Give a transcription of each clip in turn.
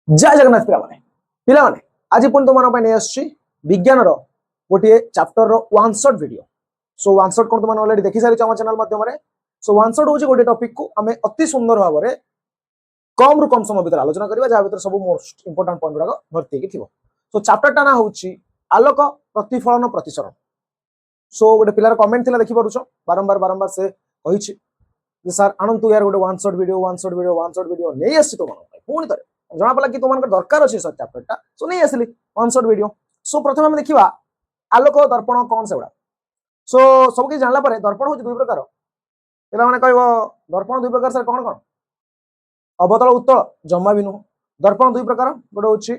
जय जगन्नाथ पिलाने आज पुणी तुम नहीं आसुची विज्ञान गोटे chapter one shot video. So one shot कौन तुम ऑलरेडी देखि सारी आम चैनल माध्यम सो वन शॉट हूँ गोटे टॉपिक को आम अति सुंदर भाव में कम रु कम समय भर आलोचना करवा जहाँ भर सब मोस्ट इंपोर्टाट पॉइंट गुड़ाक भर्ती थी। सो चैप्टर टा ना हूँ आलोक प्रतिफलन प्रतिसरण। सो गोटे पिलार कमेंट थिला देखि पारुछ बारंबार बारंबार से कहिछि जे सर आनंतु यार गोटे वन शॉट वीडियो नहीं आसी तुम पुणी थे जना पड़ा कि तुम दरकार अच्छे सर चैप्टर सो नहीं आसली वन शॉट वीडियो। सो प्रथम आम देखा आलोक दर्पण कौन से गुड़ा। सो सब किसी जानला दर्पण हूँ दुई प्रकार पे कह दर्पण दुई प्रकार सर कौन कौन अवतल उत्तल जमा भी नुह। दर्पण दुई प्रकार गोटे हूँ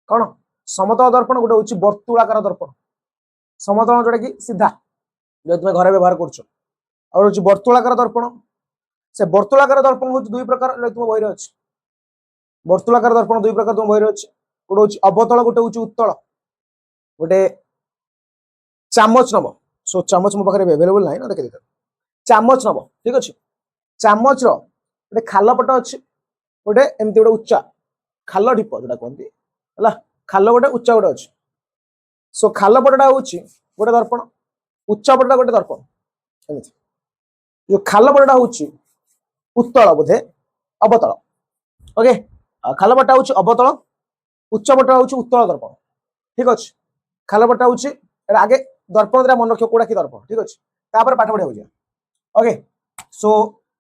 कौन समतल दर्पण गोटे हूँ वर्तुलाकार दर्पण समतल जोटा कि सीधा जो तुम घर व्यवहार कर वर्तुलाकार दर्पण से वर्तुलाकार दर्पण हूँ दुई प्रकार तुम बही अच्छे वर्तुलाकार दर्पण दुई प्रकार तुम बही अच्छे गोटे हूँ अवतल गोटे हूँ उत्तल गोटे चामच नब। सो चामच मो पाखे एभेलेबल ना ना देखे चामच नब ठीक अच्छे चामच रोटे खाल पट अच्छे गोटे एमती गोटे उच्चा खाल ढीप जोटा कहती है खाल गोटे उच्चा गोटे अच्छे। सो खाल पटटा हूँ गोटे दर्पण उच्चा पटटा गोटे दर्पण जो खाल पटटा हूँ उत्तल बोधे अवतल ओके खाल पट्टा हूँ अवतल उच्च पट्टा हूँ उत्तल दर्पण ठीक अच्छे। खाल पट्टा हूँ आगे दर्पण द्वारा मन रख कौड़ा कि दर्पण ठीक अच्छे तापर पाठ पढ़ा जाए ओके। सो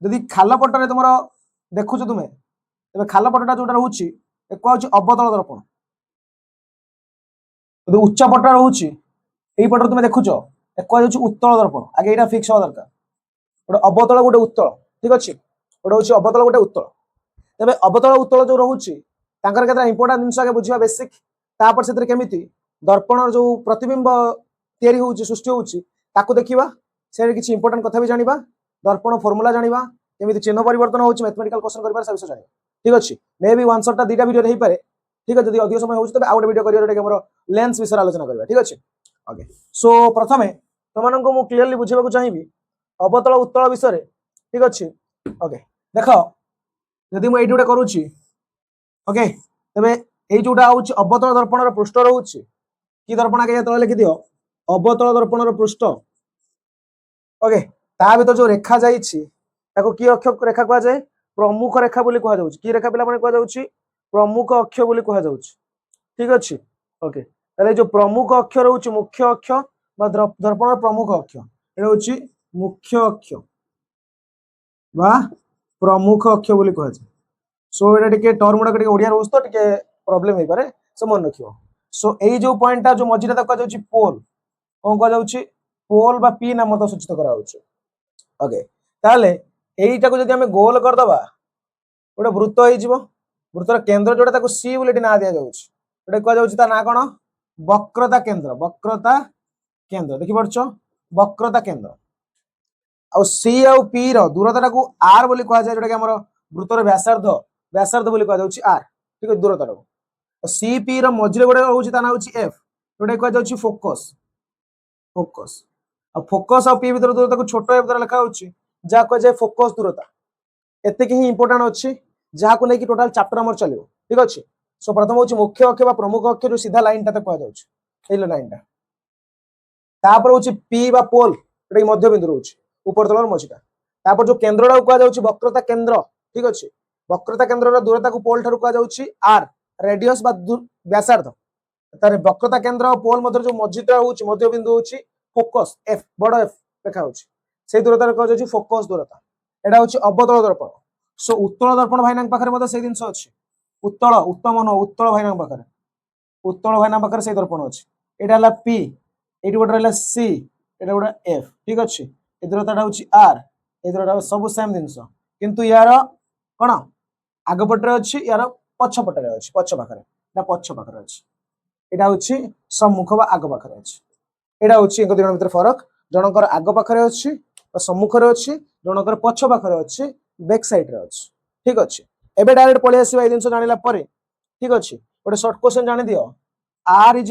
यदि खाल पट्टे तुम देखुच तुम्हें तेज खाल पट्टा जोटा रोचे एक हूँ अवतल दर्पण यदि उच्चा पट्टा रोचे यही पट तुम देखुच एक हूँ उत्तल दर्पण आगे यहाँ फिक्स हवा दरकार गोटे अवतल गोटे उत्तल ठीक अच्छे गोटे हूँ अवतल गोटे उत्तल। तेज अवतल उत्तल जो रोचे इंपोर्टाट जिन आगे बुझा बेसिक तापर से केमी दर्पण जो प्रतिबिंब तैयारी होउची सृष्टि होउची ताकू देखिबा से किछि इंपोर्टेंट कथा भी जानिबा दर्पण फॉर्मूला जानिबा केमिति चिन्ह परिवर्तन होउची मैथमेटिकल क्वेश्चन करिबार सब विषय जानिबा ठीक अछि। मे बी वन शॉट टा दीटा वीडियो रही पारे ठीक अछि। जदि अधिक समय होउची तबे आ गोटे वीडियो करियो जोटा हमर लेंस विषय आलोचना करबा ठीक अछि ओके। सो प्रथमे तमन को मु क्लियरली बुझेबा को चाहिबी अवतल उत्तल विषय ठीक अछि ओके। देखो यदि मु एठी गोटे करूची ओके तबे एई जोटा होउची अवतल दर्पण रो पृष्ठ रहउची कि दर्पण आगे तो लिखि दियो अवतल दर्पण पृष्ठ ओके ता भीतर जो रेखा जाइछि ताको की अक्ष रेखा कहा जाए प्रमुख रेखा बोली कहा जाउछि की रेखा पिला माने कहा जाउछि प्रमुख अक्ष बोली कहा जाउछि ठीक अछि ओके। ताले जो प्रमुख अक्ष रहउछि मुख्य अक्ष बा दर्पण प्रमुख अक्ष एटा होछि मुख्य अक्ष बा प्रमुख अक्ष बोली कहा जाए। सो एटा टिके टर्म गुडा टिके ओडिया रहउछ तो टिके प्रॉब्लम होई पारे से मन रखियो। सो एई जो पॉइंट जो मझिरा तक कहा जाउछि पोल कौन कहा जाउछि पोल बा पी नाम तो सूचित करा होउछि ओके। ताले एईटा को जदि हमें गोल कर दबा गोटे वृत्त होई जिवो वृत्तर केंद्र जोटा ताको सी बोली ना दिया जाउछि एटा कहा जाउछि ता ना कोन वक्रता केंद्र देखि पड़छो वक्रता केंद्र आ सी आ पी रो दूरता को आर बोली कहा जाय जोटा कि हमर वृत्तर व्यासार्ध बोली कहा जाउछि आर ठीक है दूरता रो सी पी रो मझिरे गोटे होउछि ता ना होउछि एफ जोटा कहा जाउछि फोकस आ फोकस और पी भीतर दूरता को छोट एफ द्वारा लिखा होउछि जा कह जाय फोकस दूरता एतिक ही इंपोर्टेंट अछि जा को नै कि टोटल चैप्टर हमर चलियो ठीक अछि। सो प्रथम होउछि मुख्य अक्ष बा प्रमुख अक्ष जो सीधा लाइन ता कह जाउछि एलो लाइन ता तापर होउछि पी बा पोल जोटा कि मध्य बिंदु होउछि ऊपर तलर मझिटा तापर जो केंद्रडा कह जाउछि वक्रता केंद्र ठीक अछि। वक्रता केंद्र रो दूरता को पोल ठारू कह जाउछि आर रेडियस बा व्यासार्ध तारे वक्रता केंद्र और पोल मध्य जो मझिटा होउछि मध्य बिंदु होउछि फोकस एफ बड़ एफ लिखा होउछि से दूरता कह जाउछि फोकस दूरता एटा होउछि अवतल दर्पण। सो उत्तल दर्पण भाईनांग पाखरे मते से जिंस अछि उत्तल उत्तम न उत्तल भाईनांग पाखरे से दर्पण अछि एटा हला पी एटी गोटे रहला सी एटा गोटे एफ ठीक अछि। ए दूरताटा होउछि आर ए दूरता सब सेम जिंस किंतु यार कोन आग पटरे अछि यार पछ पटरे अछि पछ पाखरे ना पछ पाखरे अछि एटा होउछि सम्मुख बा आग पाखरे अछि एटा होउछि एक दिन भीतर फरक जनकर आग पाखरे अछि और सम्मुख रे अछि जनकर पछ पाखरे अछि बैक साइड रे अछि ठीक अछि। एबे डायरेक्ट पळे आसीबा ए जिंस जानिला परे ठीक अछि गोटे शॉर्ट क्वेश्चन जानि दियो r =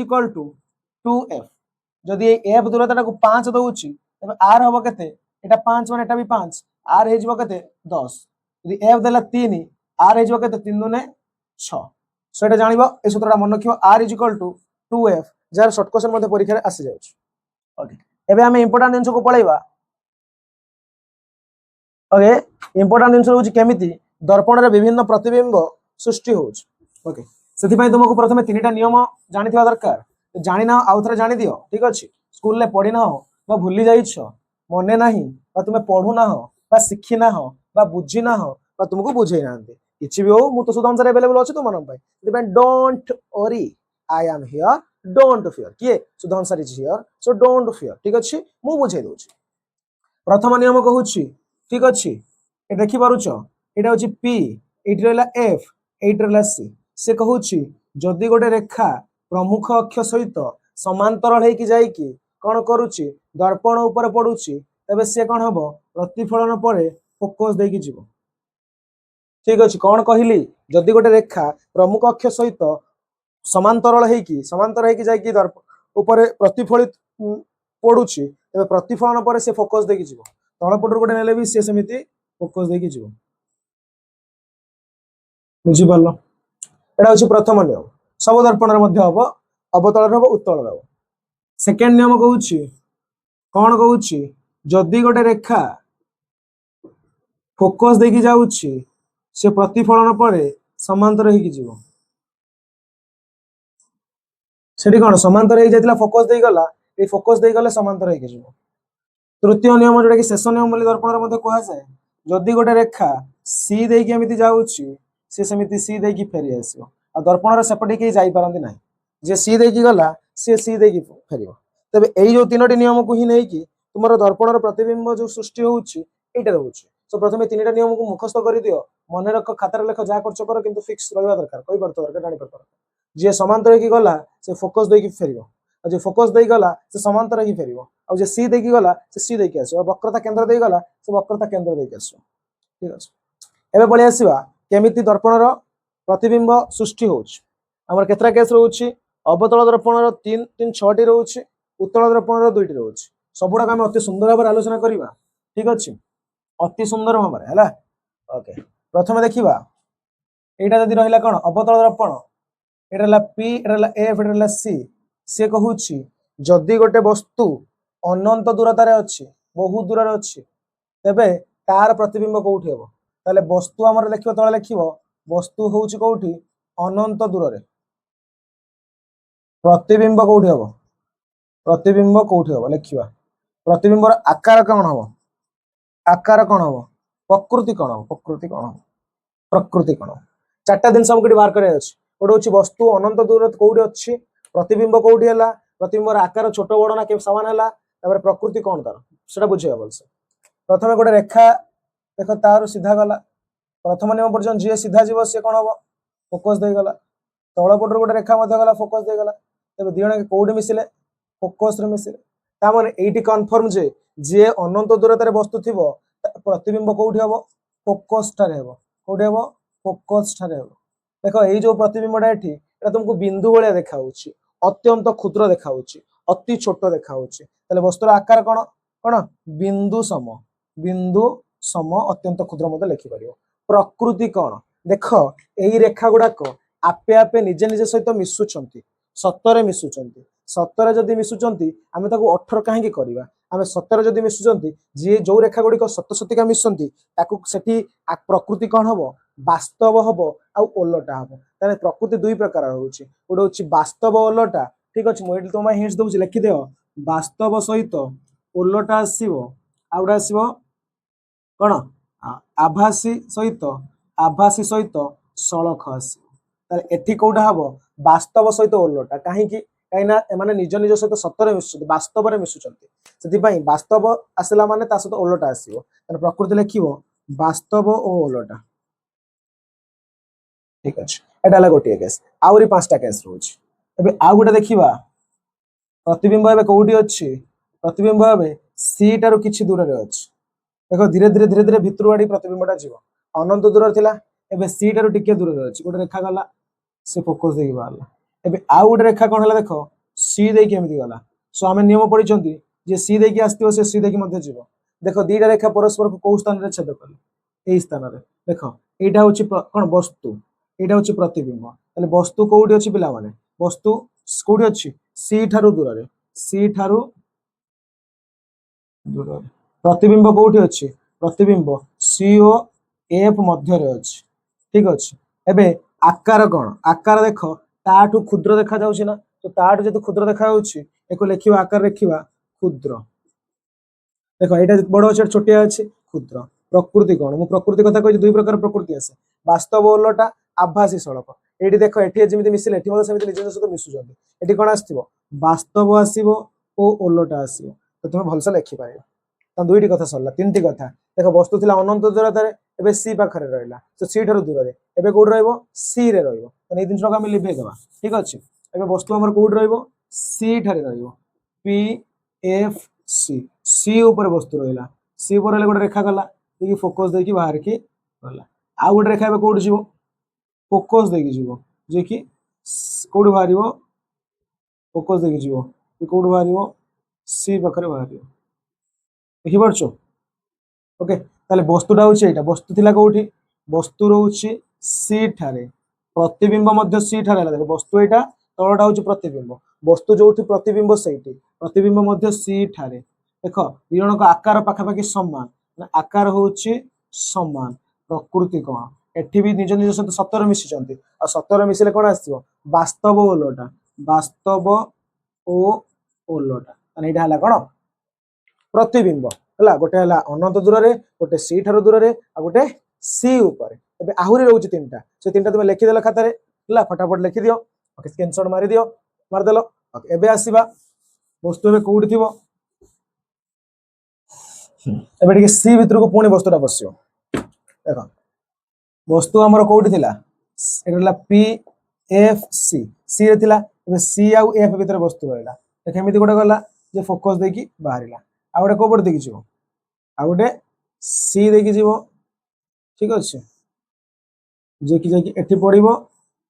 2f जदि f दूरता को 5 दउछि तबे r होबो केते एटा 5 माने एटा भी 5 r हे जिवो केते 10 यदि f देला 3 r हे जिवो केते 3 दुने 6 सो एटा जानिबो ए सूत्रटा मन रखिबो r = 2f jar short question मध्ये परीक्षा रे आसी जाउछ ओके एबे हम इंपोर्टेंट जिंस को पळैबा ओके इंपोर्टेंट जिंस होउची केमिति दर्पण रे विभिन्न प्रतिबिंब सृष्टि होउछ ओके सेति पय तुमको प्रथमे तीनटा नियम जानिथिबा दरकार जानि ना आउ थरे जानि दियो ठीक अछि स्कूल ले पढि ना हो बा भूली जाइछ मने नाही बा तुमे पढु ना हो बा सिखि ना हो बा बुझी ना हो बा तुमको बुझै नांती किछि भी हो मु तो सुधांश रे अवेलेबल अछि तुम मन पय सेति पय don't worry I am here don't fear किए Sudhansh is here so don't fear ठीक अछि मु बुझै दोछि प्रथम नियम कहूछि ठीक अछि ए देखि पारुछ एटा होछि p एठी रहला f एठी रहला c से कहूछि जदि गोटे रेखा प्रमुख अक्ष सहित समांतराल हे कि जाई कि कोन करूछि दर्पण ऊपर पडुछि तबे से कोन हबो प्रतिफलन परे फोकस देई कि जीवो ठीक अछि कोन कहिली जदि गोटे रेखा प्रमुख अक्ष सहित समांतराल हे कि जाई कि दर्पण ऊपर प्रतिफलित पडुछि तबे प्रतिफलन परे से फोकस देई कि जीवो तळ पटर गोटे नेले भी से समिति फोकस देई कि जीवो बुझी पालो एटा होछि प्रथम नियम सब दर्पण रे मध्ये हबो अवतल रे हबो उत्तल रे हबो सेकंड नियम कहूछि कोन कहूछि जदि गोटे रेखा फोकस देकी जाउछि से प्रतिफलन परे समांतर हे कि जीवो सेठी कोन समांतर हे जायतिला फोकस देई गला ए फोकस देई गले समांतर हे कि जीवो तृतीय नियम जोटा कि शेष नियम बोली दर्पण रे मध्ये कोहा जाय जदि गोटे रेखा सी देकी एमिति जाउछि से समिति सी देकी फेरी आसीओ आ दर्पण रे सेपटे के जाई पारंती नाही जे सी देकी गला से सी देकी फेरियो तबे एई जो तीनोटी नियम को ही नै कि तुमरो दर्पण रे प्रतिबिंब जो सृष्टि होउछि एटा रहउछि सो प्रथमे तीनटा नियम को मुखस्थ करि दियो मन रख खाता रे लेख जा करछ कर किंतु फिक्स रहबा दरकार कोइ परत दरकार जानि परत जे समांतर की गला से फोकस देकी फेरियो आ जे फोकस देई गला से समांतर की फेरियो आ जे सी देकी गला से सी देकी आसो वक्रता केंद्र देई गला से वक्रता केंद्र देकी आसो ठीक अछि एबे पळि आसीबा केमिति दर्पण रो प्रतिबिंब सृष्टि होउछि हमर केतरा केस रहउछि अवतल दर्पण रो 3 3 6 टी रहउछि उत्तल दर्पण रो 2 टी रहउछि सबुडा हम अति सुंदर भाबरे आलोचना करिबा ठीक अछि अति सुंदर भाबरे हला ओके प्रथमे देखिबा एटा जदि रहिला कोन अवतल दर्पण एटा रहला p एटा रहला f एटा रहला c से कहूछि जदि गोटे वस्तु अनंत दूरता रे अछि बहुत दूर रे अछि तबे तार प्रतिबिंब कोउठी हेबो ताले वस्तु हमर लिखिबो तळे लिखिबो वस्तु होउछि कोउठी अनंत दूर रे प्रतिबिंब कोउठी हेबो लिखिबा प्रतिबिंबर आकार कोन हबो प्रकृति कोन हबो प्रकृति कोन चारटा दिन हम कोठी बार करे अछि ओडो होछि वस्तु अनंत दूर कोउठी अछि प्रतिबिंब कोउठी हला प्रतिबिंबर आकार छोट बड़ ना के समान हला तबरे प्रकृति कोन तार सेटा बुझिया बोलसे प्रथमे गोटे रेखा देखो तार सीधा गला प्रथम नियम पर्यंत जे सीधा जीव से कोन हबो फोकस देई गला तळ पटर गोटे रेखा मध्ये गला फोकस देई गला तबे दियण कोउडी मिसिले फोकस रे मिसिले ता माने एटी कन्फर्म जे अनंत दूरता रे वस्तु थिबो प्रतिबिंब कोउठी हबो फोकस ठारे हबो कोउठी हबो फोकस ठारे हबो देखो एई जो प्रतिबिंबडा एठी एटा तुमको बिंदु बळिया देखा होउची अत्यंत क्षुद्र देखा होउची अति छोट देखा होउची तले वस्तुर आकार कोन कोन बिंदु सम अत्यंत क्षुद्र मते लिखि परियो प्रकृति कोन देखो एई रेखा गुडा को आपे आपे निजे निजे सहित मिसुचंती सत्तरे मिसुचंती सत्तरे जदि मिसुचंती आमे ताको 18 काहे की करबा आमे सत्तरे जदि मिसुचंती जे जो रेखा गुडी को सत्त सतिका मिसुचंती ताको सेठी प्रकृति कोन हबो वास्तव हबो आ ओलटा हबो ताने प्रकृति दुई प्रकार होउची ओडो होची वास्तव ओलटा ठीक अछि मोइल तोमा हिंट्स दउची लिखि देओ वास्तव सहित ओलटा आसीबो आउडा आसीबो कोन आभासी सहित सळख आसीबो ताले एठी कोडा हबो वास्तव सहित ओलटा काहे की काइना एमाने निज निज सहित सत्तरे मिसुचंती वास्तव रे मिसुचंती सेति पई वास्तव आसला माने ता सहित ओलटा आसीबो ताने प्रकृति लिखिबो वास्तव ओ ओलटा ठीक अछि एटा ला गोटिए केस आउरी पांचटा केस रहउछि एबे आ गुडा देखिबा प्रतिबिंब एबे कोउडी अछि प्रतिबिंब एबे सी टारु किछि दूर रे अछि देखो धीरे धीरे भितरु आडी प्रतिबिंबटा जीवो अनंत दूर थिला एबे सी टारु टिके दूर रे अछि गोटे रेखा गला से फोकस देई बारला एबे आ गोटे रेखा कोन हला देखो सी देई केमिति गला सो हमें नियम पढिचंती जे सी देई के आस्तियो से सी देई के मध्ये जीवो देखो दीटा रेखा परस्पर को स्थान रे छेद करले एई स्थान रे देखो एटा होछि कोन वस्तु एटा होची प्रतिबिंब ताले वस्तु कोउठी अछि पिला माने वस्तु कोउठी अछि सी ठारू दूर रे सी ठारू दूर रे प्रतिबिंब कोउठी अछि प्रतिबिंब सी ओ एफ मध्य रे अछि ठीक अछि एबे आकार कोन आकार देखो ताठू क्षुद्र देखा जाउछि ना तो ताठू जति क्षुद्र देखा जाउछि एको लेखिबा आकार लेखिबा क्षुद्र देखो एटा बड़ अछि छोटिया अछि क्षुद्र प्रकृति कोन मु प्रकृति कथा कहि दुई प्रकार प्रकृति आसे वास्तव ओलटा आभासी सड़क एठी देखो एठी जेमिति मिसिले एठी मते सेमिति निज सहित मिसु जंदी एठी कोन आस्थिबो वास्तव आसीबो ओ ओलटा आसीबो तो तुम भलसे लेखि पाइबो त दुईटी कथा सरला तीनटी कथा देखो वस्तु थिला अनंत दूरतारे एबे सी पाखरे रहला तो सी ठारो दूर रे एबे कोड रहइबो सी रे रहइबो त ए दिन सका हम लिभे देबा ठीक अछि एबे वस्तु हमर कोड रहइबो सी ठारे रहइबो पी एफ सी सी ऊपर वस्तु रहला सी ऊपर रहले गोटे रेखा गला देखि फोकस देकी बाहर की गला आ गोटे रेखा एबे कोड जीवो फोकस देकी जीवो जे कि कोड बाहरिबो फोकस देकी जीवो कोड बाहरिबो सी पाखरे बाहरिबो देखि परछो ओके ताले वस्तुटा होछि एटा वस्तु थिला कोठी वस्तु रहउछि सी ठारे प्रतिबिंब मध्य सी ठारे हला देखो वस्तु एटा तळटा होछि प्रतिबिंब वस्तु जोठी प्रतिबिंब सेठी प्रतिबिंब मध्य सी ठारे देखो दिजणक आकार पाखा पाखी समान आकार होछि समान प्रकृति कोण एठी भी निज निज सहित सतर मिसि चंती आ सतर मिसिले कोण आसीबो वास्तव ओलटा वास्तव ओ ओलटा ताने एटा हला कोण प्रतिबिंब हला गोटे हला अनंत दूर रे गोटे सी ठारो दूर रे आ गोटे सी ऊपर एबे आहुरी रहउछि तीनटा से तीनटा तुमे लिखि देला खाता रे हला फटाफट लिखि दियो ओके स्क्रीनशॉट मारि दियो मार देलो ओके एबे आसीबा वस्तु एबे कोउठी थिबो एबे ठीक सी भितर को पुणी वस्तुटा बसियो देखो वस्तु हमर कोउठी थिला एटा पी एफ सी सी रे थिला एबे सी आ एफ भितर वस्तु रहला देख एमिति गोटे गला जे फोकस देकी बाहरिला आ गोटे कोपर देखि जीवो आ गोटे सी देखि जीवो ठीक अछि जे कि जाकी एठी पड़िबो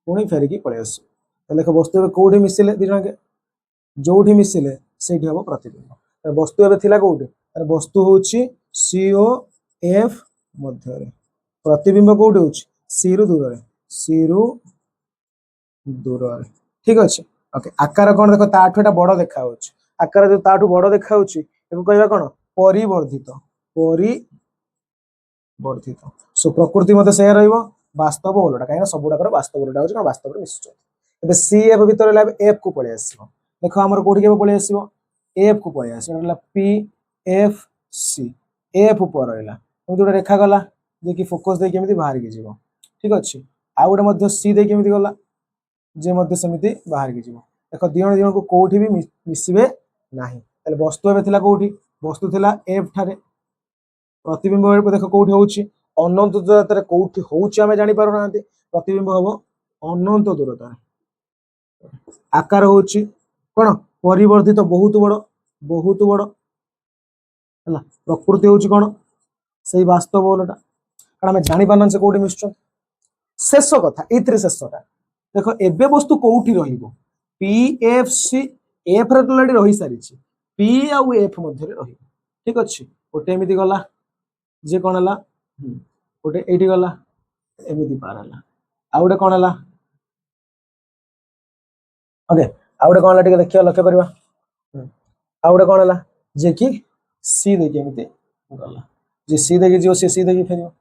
पुणी फेरिकी पळे आसी देखो वस्तु एबे कोउठी मिसिले दिजण के जोठी मिसिले सेठी हबो प्रतिबिंब वस्तु एबे थिला कोउठी वस्तु होछि सीओ एफ मध्य रे प्रतिबिंब कोउठी होछि सी रु दूर रे सी रु दूर रे ठीक अछि ओके आकार कोन देखो ताठू एटा बड़ देखा होछि आकार जो ताठू बड़ देखा होछि एको कहबा कोन परिवर्धित परिवर्धित सो प्रकृति मते से रहइबो वास्तव ओलटा काहे ना सबुडा कर वास्तव ओलटा होछि कोन वास्तव रे मिसु एबे सी एफ भीतर ला एफ को पळे आसीबो देखो हमर कोठी के पळे आसीबो एफ को पळे आसीबो ला पी एफ सी एफ ऊपर रहला हम जोटा रेखा गला जे कि फोकस दे केमिति बाहर के जीवो ठीक अछि आ गोटे मध्य सी दे केमिति गला जे मध्य समिति बाहर के जीवो देखो दिजण को कोठी भी मिसिबे नाही ताले वस्तु एबे थिला कोठी वस्तु थिला एफ ठारे प्रतिबिंब देखो कोठी होउछि अनंत दूरतारे कोठी होउछि हमें जानि पारो नांती प्रतिबिंब हबो अनंत दूरता आकार होउछि कोन परिवर्धित बहुत बड़ हला प्रकृति होउछि कोन सेही वास्तव ओलटा कारण हमें जानि पारन से कोठी मिसुछ शेष कथा एथरे शेषटा देखो एबे वस्तु कोठी रहिबो पी एफ सी एफ रे ऑलरेडी रही सारिछि पी आ एफ मध्य रे रहिबो ठीक अछि गोटे एमिति गला जे कोन हला गोटे एठी गला एमिति पार हला आ गोटे कोन हला ओके आ गोटे कोन हला ठीक देखियो लक्ष्य करबा आ गोटे कोन हला जे कि सी देखि एमिति गला जे सी देखि जियो सी देखि फेरियो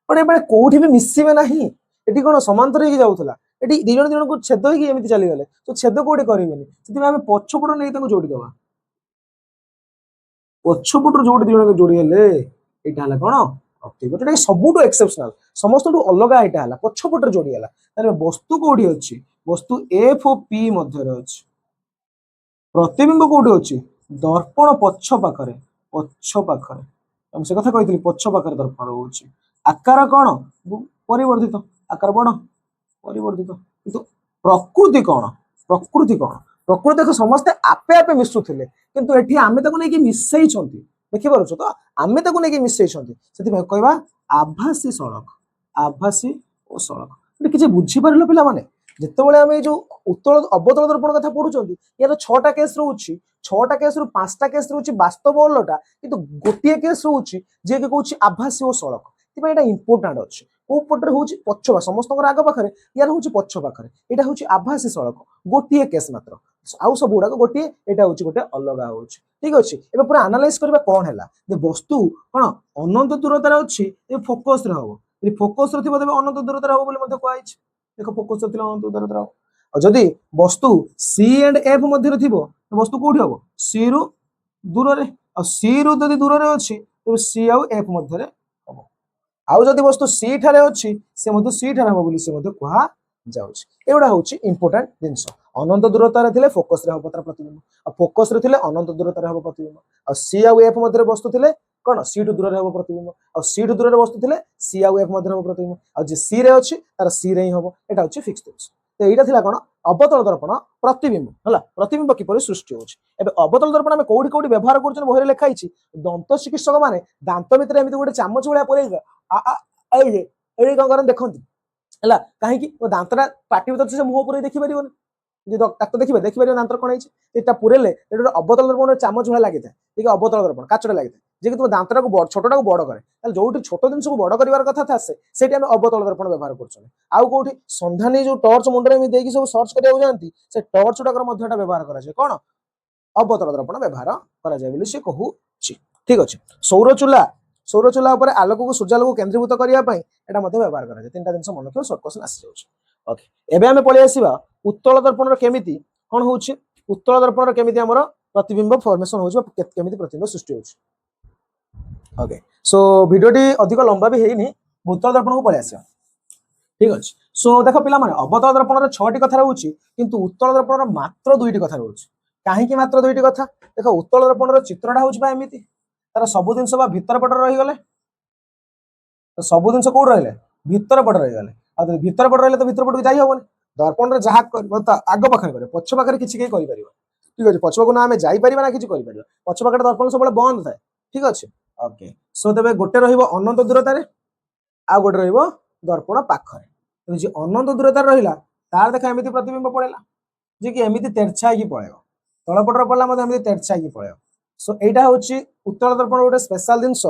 पण एबे कोठी भी मिसिबे नाही एठी कोन समांतर हेकि जाउथला एठी दिजण को छेद हेकि एमिति चली गले तो छेद कोठी करिवेनी सेति हम पछपड़ नै ताको जोडी देबा पछपड़ जोडी दिजण को जोडी हेले एटा हला कोन प्रतिबिंब एटा सबुटो एक्सेप्शनल समस्तटो अलगा एटा हला पछपड़ जोडी हला तारे वस्तु कोठी अछि वस्तु एफ ओ पी मध्य रे अछि प्रतिबिंब कोठी अछि दर्पण पछ पाखरे हम से कथा कहितली पछ पाखरे दर्पण होउछि आकार कोन परिवर्धित आकार बड़ परिवर्धित किंतु प्रकृति कोन प्रकृति देखो समस्त आपे आपे मिसुथिले किंतु एठी आमे ताको नै कि मिसै छथि देखि पारुछ तो आमे ताको नै कि मिसै छथि सेति भाई कहबा आभासी ओ सड़क किछि बुझी पारिलो पिला माने जेतेबेले आमे जो उत्तल अवतल दर्पण कथा पढुचंती यार 6टा केस रहउछि 6टा केस रु 5टा केस रहउछि वास्तव ओलटा किंतु गोटिए केस रहउछि जे के कहउछि आभासी ओ सड़क तिबा एटा इंपोर्टेंट अछि को पटरे होची पछ समस्त आग पाखरे यार होची पछ पाखरे एटा होची आभासी सड़क गोटे केस मात्र आउ सब गुड़ाक गोटे एटा होची गोटे अलगा होची ठीक अछि एबे पूरा एनालाइज करबा कोन हैला जे वस्तु कोन अनंत दूरतार अछि ए फोकस रे हबो यदि फोकस रे थिबो तबे अनंत दूरतार हबो बोली मते कहै छै देखो फोकस रे थिले अनंत दूरतार हबो और जदि वस्तु सी एंड एफ मध्य रे थिबो वस्तु कोठी हबो सी रु दूर रे और सी रु जदि दूर रे अछि तबे सी आउ एफ मध्य रे हबो आउ जदि वस्तु सी ठारे अछि से मते सी ठारे हबो बोली से मते कहा जाउछि एउडा होछि इंपोर्टेंट जिंस अनंत दूरतार थिले फोकस रे हबो तार प्रतिबिंब आ फोकस रे थिले अनंत दूरतार हबो प्रतिबिंब आ सी आउ एफ मध्य रे वस्तु थिले कोन सी टू दूर रे हबो प्रतिबिंब आ सी टू दूर रे वस्तु थिले सी आउ एफ मध्य रे हबो प्रतिबिंब आ जे सी रे अछि तार सी रे ही हबो एटा होछि फिक्स जिंस तो एटा थिला कोन अवतल दर्पण प्रतिबिंब हला प्रतिबिंब किपरि सृष्टि होछि एबे अवतल दर्पण हम कोडी कोडी व्यवहार करछन बहिरे लेखा आइछि दंत चिकित्सक माने दांत भितर एमिति गोटे चामच भलिया परेगा आ आ एई कोन करन देखंती हला काहे कि ओ दांतरा पाटी भीतर से मुंह पुरै देखि परिबोनी जे डाक्टर देखि परिबो दांतर कोन आइछि एटा पुरेले एटा अवतल दर्पण चामच भलिया लागिता ठीक अवतल दर्पण काचडा लागिता जे कि तुम दांतरा को बड़ छोटटा को बड़ करे ताले जोठी छोट जिंस को बड़ करिवार कथा था सेठी हम अवतल दर्पण व्यवहार करछन आउ कोठी संधानी जो टॉर्च मुंडरे में देकी सब सर्च करिया जानती से टॉर्च डाकर मध्यटा व्यवहार करा जाय कोन अवतल दर्पण व्यवहार करा जाय बोली से कहू छी ठीक अछि सौर चूल्हा ऊपर आलोक को सूर्यालोक को केंद्रीभूत करिया पई एटा मध्ये व्यवहार करा जाय तीनटा जिंस मन रखियो शॉर्ट क्वेश्चन आसी जाउछ ओके एबे हमें पळे आसीबा उत्तल दर्पण रो केमिति कोन होउछि उत्तल दर्पण रो केमिति हमरो प्रतिबिंब फॉर्मेशन होउछि केमिति प्रतिबिंब सृष्टि होउछि ओके सो वीडियोटी अधिक लंबा भी हेनी उत्तल दर्पण को पळे आसीबा ठीक अछि सो देखो पिला माने अवतल दर्पण रो 6टी कथा रहउछि किंतु उत्तल दर्पण रो मात्र 2टी कथा रहउछि काहे कि मात्र 2टी कथा देखो उत्तल दर्पण रो चित्रटा होउछि बा एमिति तार सब जिंस बा भीतर पट रही गले तो सब जिंस कोड रहले भीतर पट रही गले आ भीतर पट रहले तो भीतर पट जाई होबनी दर्पण रे जहा कर आग पाखरे करे पछ पाखरे किछि के करि परिबा ठीक अछि पछ पाखु ना हमें जाई परिबा ना किछि करि परिबा पछ पाखरे दर्पण सब बंद थाए ठीक अछि ओके सो तबे गोटे रहिबो अनंत दूरतारे आ गोटे रहिबो दर्पण पाखरे तो जे अनंत दूरतारे रहिला तार देखा एमिति प्रतिबिंब पड़ेला जे कि एमिति तेरछा की पळेबो तळपटर पडला मध्ये एमिति तेरछा की पळेबो सो एटा होची उत्तल दर्पण गोटे स्पेशल जिंस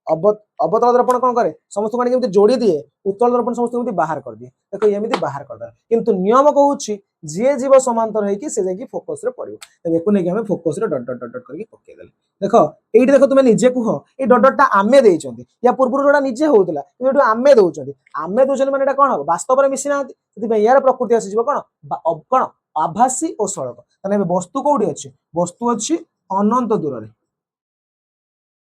अवतल दर्पण कोन करे समस्त माने केमति जोड़ी दिए उत्तल दर्पण समस्त केमति बाहर कर दिए देखो एमिति बाहर कर दे किंतु नियम कहूची जे जीव समांतर है कि से जाकी फोकस रे पड़िबो तबे एको नै कि हमें फोकस रे डॉट डॉट डॉट करके पके देले देखो एइठी देखो तुमे निजे कुह ए डॉट डॉट ता आमे देइचंती या पूर्व जोडा निजे होउतला एठो आमे दोचंती माने एटा कोन हो वास्तव रे मिसिना तबे यार प्रकृति आसी जीव कोन आभासी ओ सड़क तने वस्तु कोठी अछि वस्तु अछि अनंत दूर रे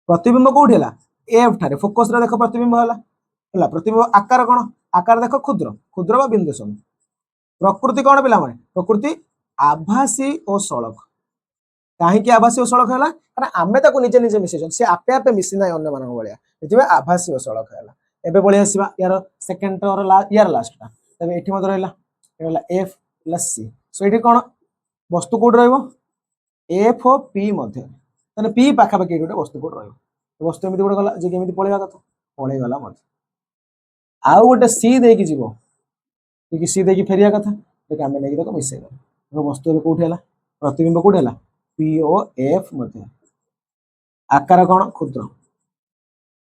प्रतिबिंब कोठी हला एफ ठारे फोकस रे देखो प्रतिबिंब हला प्रतिबिंब आकार कोन आकार देखो क्षुद्र क्षुद्र बा बिंदु सम प्रकृति कोन पिला माने प्रकृति आभासी ओ सड़क काहे कि आभासी ओ सड़क हला कारण आमे ताको निजे निजे मिसेछन से आपे आपे मिसि नै अन्य मानक बलिया एतिबे आभासी ओ सड़क हला एबे बळी आसीबा यार सेकंड और यार लास्ट ता तबे एठी मत रहला एफ प्लस सी सो एठी कोन वस्तु कोड रहइबो एफ ओ पी मध्य तने पी पाखा पाखी गोटे वस्तु कोड रहइबो वस्तु एमिति गोटे गला जे केमिति पळेगा कथा पळे गला मत आउ गोटे सी देकी जीवो कि सी देकी फेरिया कथा तो हमें नेकी तक मिसै गला वस्तु रे कोठी हला प्रतिबिंब कोठी हला पी ओ एफ मध्य आकार कोन क्षुद्र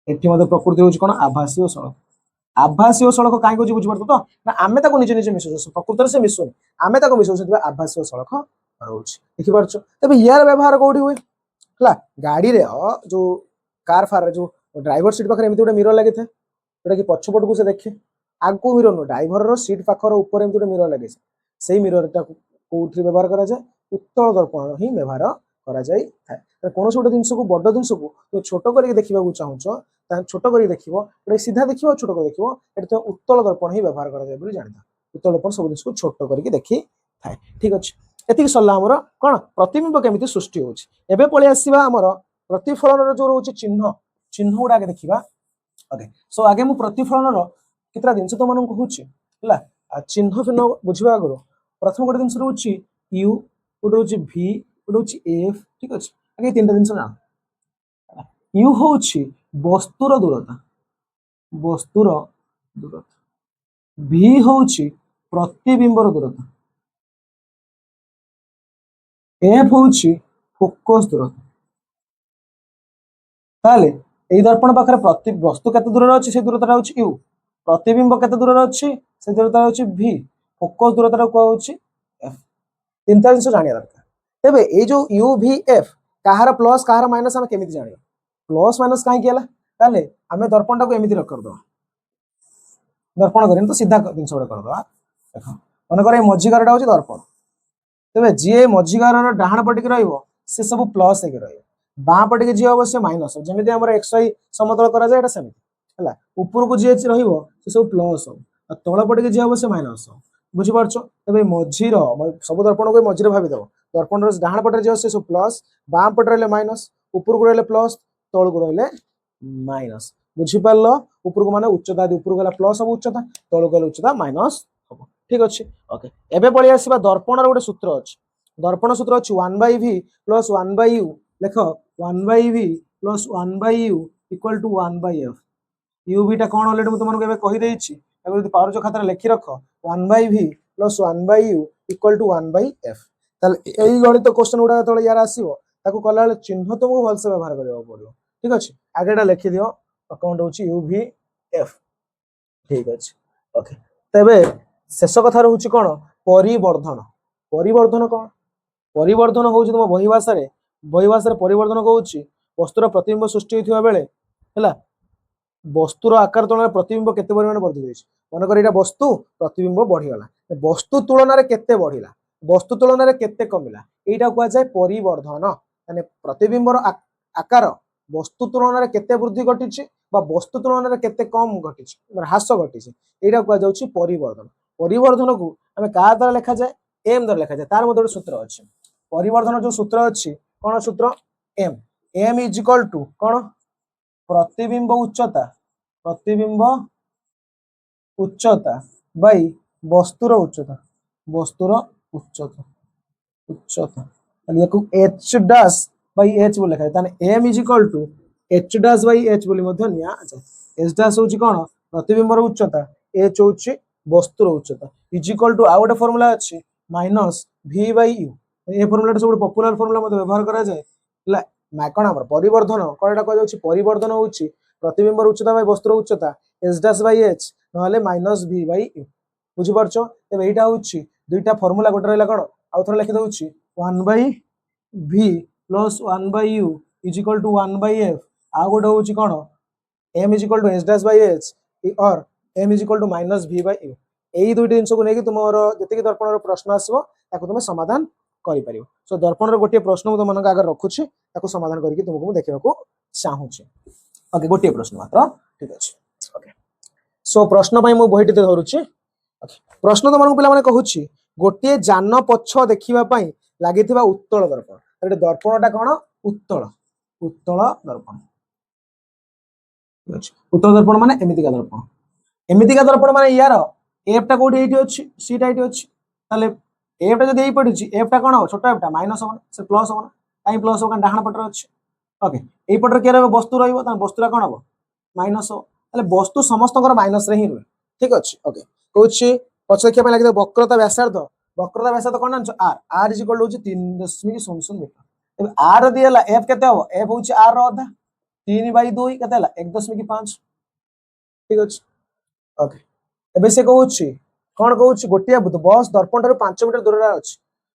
एठी मध्य प्रकृति होची कोन आभासी ओ सड़क काहे को बुझि पड़तो तो ना आमे ताको निजे निजे मिसो प्रकृति से मिसो आमे ताको मिसो से आभासी ओ सड़क रहउची देखि परछो तबे यार व्यवहार कोठी होय हला गाड़ी रे जो कार फार जो ड्राइवर सीट पाखरे एमिति गोटे मिरर लागे थे जोटा कि पछपट को से देखे आगो मिरर नो ड्राइवर रो सीट पाखर ऊपर एमिति गोटे मिरर लागे सेही मिरर ता कोठी व्यवहार करा जाय उत्तल दर्पण ही व्यवहार करा जाय थाए कोनोस गोटे जिंस को बड़ जिंस को तो छोट करके देखिबा को चाहूछो ता छोट करी देखिबो गोटे सीधा देखिबो छोट कर देखिबो एटा तो उत्तल दर्पण ही व्यवहार करा जाय बोली जानता उत्तल दर्पण सब जिंस को छोट करके देखि थाए ठीक अछि एति सल्ला हमर कोन प्रतिबिंब केमिति सृष्टि होछि एबे पळे आसीबा हमर प्रतिफलन रो जो रहउछि चिन्ह उडा के देखिबा ओके सो आगे मु प्रतिफलन रो कितरा जिंस तो मन कहूछि हला चिन्ह फिन्ह बुझिबा आगरो प्रथम गोटे जिंस रहउछि यू गोटे रहउछि v गोटे रहउछि f ठीक अछि आगे तीनटा जिंस ना यू होछि वस्तुर दूरता v होछि प्रतिबिंबर दूरता एफ होछि फोकस दूरता ताले एई दर्पण पाखरे प्रति वस्तु केते दूर अछि से दूरता होछि यू प्रतिबिंब केते दूर अछि से दूरता होछि v फोकस दूरता को होछि f तीनटा जिंस जानिया दरकार तेबे ए जो u v f काहार प्लस काहार माइनस हम केमिति जानियो प्लस माइनस काहे केला ताले हमें दर्पणटा को एमिति रख कर दो दर्पण करें तो सीधा जिंस गोटे कर दो देखो मन करे मझिगारटा होछि दर्पण तेबे जे मझिगार डाहाण पटिक रहइबो से सब प्लस एक रहइबो बाँ पटिक जे अवश्य माइनस जेमिति हमर xy समतल करा जाय एटा सेमिति हला ऊपर को जे रहइबो से सब प्लस हो आ तळ पटिक जे अवश्य माइनस हो बुझि परछो तेबे मझिर सब दर्पण को मझिर भाबी दबो दर्पण रो डाहाण पटे जे सब प्लस बाँ पटे रहले माइनस ऊपर को रहले प्लस तळ को रहले माइनस बुझि पारलो ऊपर को माने उच्चता ऊपर को गला प्लस हो उच्चता तळ को गला उच्चता माइनस हो ठीक अछि ओके एबे पळि आसीबा दर्पण रो गोटे सूत्र अछि दर्पण सूत्र अछि 1/v + 1/u लेख 1/v + 1/u = 1/f u टा कोन ऑलरेडी म तुमन एबे कहि देछि एबे यदि पावर जो खाता लिखि रख 1/v + 1/u = 1/f ताल एई गणित क्वेश्चन उडा तळे यार आसीबो ताको कला चिन्ह तुमको भलसे व्यवहार करबा पड़ियो ठीक अछि आगेटा लिखि दियो अकाउंट होछि uvf ठीक अछि ओके तबे शेष कथा रहउछि कोन परिवर्धन परिवर्धन कोन परिवर्धन होउछि तुम बही भाषा रे परिवर्धन कहउछि वस्तुर प्रतिबिंब सृष्टि होइथिबा बेले हला वस्तुर आकार तुलना प्रतिबिंब केते परिमाण वर्धि होइछि मन कर एटा वस्तु प्रतिबिंब बढ़ी गला वस्तु तुलना रे केते बढ़िला वस्तु तुलना रे केते कमिला एटा कुआ जाय परिवर्धन माने प्रतिबिंबर आकार वस्तु तुलना रे केते वृद्धि घटिछि बा वस्तु तुलना रे केते कम घटिछि ह्रास घटिछि एटा कुआ जाउछि परिवर्धन परिवर्धन को हमें का द्वारा लिखा जाय m द्वारा लिखा जाय तार मध्ये सूत्र अछि परिवर्धन जो सूत्र अछि कोन सूत्र m m = कोन प्रतिबिंब उच्चता बाई वस्तुर उच्चता उच्चता यानी को h डैश बाई h बोल लिखा ताने m = h dash by h बोली मध्ये निया जाय h डैश होची कोन प्रतिबिंबर उच्चता h होची वस्तुर उच्चता = आ गोटे फार्मूला अछि -v/u ए फार्मूला सब पॉपुलर फार्मूला मध्ये व्यवहार करा जाय ला कोन हमर परिवर्धन कोनटा कह जाउछि परिवर्धन होउछि प्रतिबिंबर उच्चता बाई वस्तुर उच्चता h डैश बाई h नहले -v/u बुझि परछो तबे एटा होउछि दुईटा फार्मूला गोटे रहला कोन आ थोर लिखि दउछि 1/v + 1/u = 1/f आ गोटे होउछि कोन m = h dash by h और m = -v/u एई दुईटी जिंस को नेकी तुमरो जति कि दर्पण रो प्रश्न आसीबो ताको तुम समाधान करि परिबो सो दर्पण रो गोटे प्रश्न म तुमन आगे रखुछि ताको समाधान करिकि तुमको देखिबा को चाहूछि ओके गोटे प्रश्न मात्र ठीक अछि ओके सो प्रश्न पई मु बहिटी धरुछि ओके प्रश्न तुमन पिला माने कहूछि गोटे जान पछ देखिबा पई लागिथिबा उत्तल दर्पण एटे दर्पणटा कोन उत्तल दर्पण उत्तल दर्पण माने एमितिका दर्पण माने यार एफ टा कोठी एठी अछि सी टा एठी अछि ताले एफ टा जदि एई पडिछि एफ टा कोन हो छोटा एफ टा माइनस हो से प्लस हो काई प्लस हो डाहाण पटर अछि ओके एई पटर के रहबो वस्तु रहइबो ता वस्तुरा कोन हो माइनस हो ताले वस्तु समस्तकर माइनस रे ही रहे ठीक अछि ओके कहूछि पछ देखिया पय लागि वक्रता व्यासार्ध कोन जानछ r = होछि 3.00 मीटर अब r दियला f केते हो f होछि r रो आधा 3/2 केते हला 1.5 ठीक अछि ओके एबे से कहूछि कोन कहूछि गोटिया बस दर्पण ठाରୁ 5 मीटर दूर रे अछि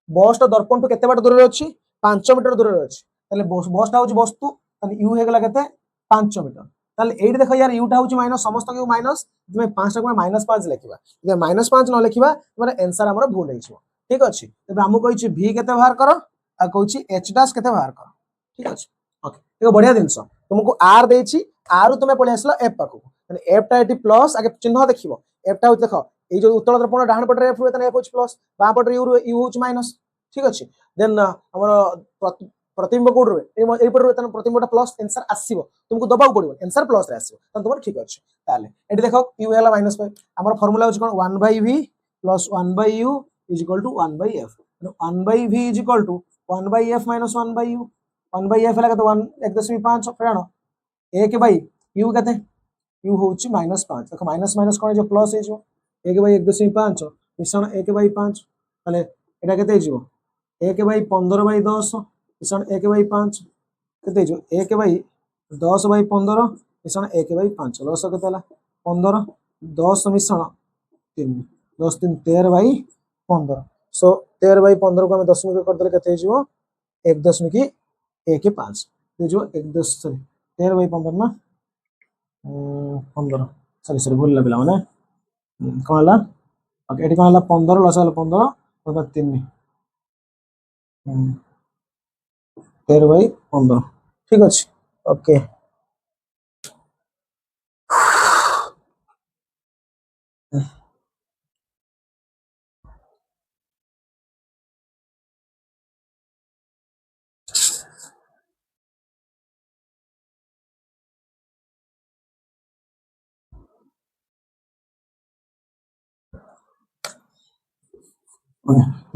बस टा दर्पण टू केते बाट दूर रे अछि 5 मीटर दूर रे अछि ताले बस टा होछि वस्तु ताले u हे गेला केते 5 मीटर ताले एठी देखो यार u टा होछि माइनस समस्त के माइनस तुमे 5 टा -5 लिखिबा जे -5 न लिखिबा तमरा आंसर हमर भूल हेइछो ठीक अछि तबे हमु कहिछि v केते बाहर करो आ कहिछि h डैश केते बाहर करो ठीक अछि ओके देखो बढ़िया दिनस तुमको r देछि r तुमे पळे आसला f पाखु ताले f टा एठी प्लस आगे चिन्ह देखिबो f टा देखो এই যে উত্তল দর্পণ ডাহাণ পটরে f রুয়ে তানে f হচ্ছে প্লাস বাম পটরে u হচ্ছে মাইনাস ঠিক আছে দেন हमर प्रतिबिंब कोड रे এই পটরে তানে प्रतिबिंबটা প্লাস आंसर आसीबो तुमको दबाव पड़िबो आंसर प्लस रे आसीबो तन तुमर ठीक আছে তাহলে এটি দেখো u হেলা -5 हमर फार्मूला হচ্ছে কোন 1/v + 1/u = 1/f 1/v = 1/f - 1/u 1/f हेला कते 1.5 फेरानो 1/u कते u होଉଛି -5 देखो माइनस माइनस कोन जो प्लस हे जो 1/1.5 मिश्रण 1/5 ताले एटा केते हिजो 1/15/10 मिश्रण 1/5 केते हिजो 1/10/15 मिश्रण 1/5 लस केते हला 15 10 मिश्रण 3 10 3 13/15 सो 13/15 को आम दशमिक करदे के 1.15 जो 13/15 ना 15 सॉरी सॉरी भूल पिला माने कौन है ओके एटी कौन है 15 लस 15 3 13/15 ठीक अच्छे ओके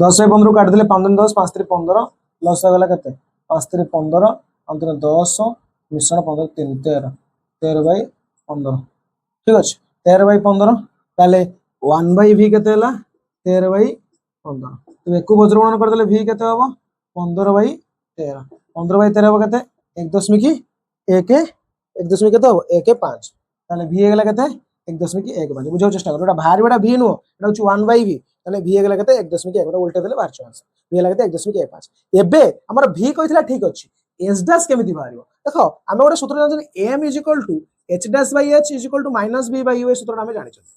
दस 15 काट देले 15 10 5 3 15 लस गला के 5 3 15 अंतर 10 मिश्रण 15 3 13 13/15 ठीक अच्छे 13/15 ताले 1/v के 13/15 तो एक वज्रगुणन करदे v के 15/13 15/13 हम के 1.1 ताले v गला के 1.15 बुझाव चेष्टा कर बाहर बेटा v नुह एटा होची 1/v ताले v गला के 1.1 मतलब उल्टे देले 12 आंसर v गला के 1.15 एबे हमर v कहितला ठीक अछि s डैश केमिति बाहरियो देखो आमे गोटे सूत्र जानि m h h -v/u ए सूत्र आमे जानि छथि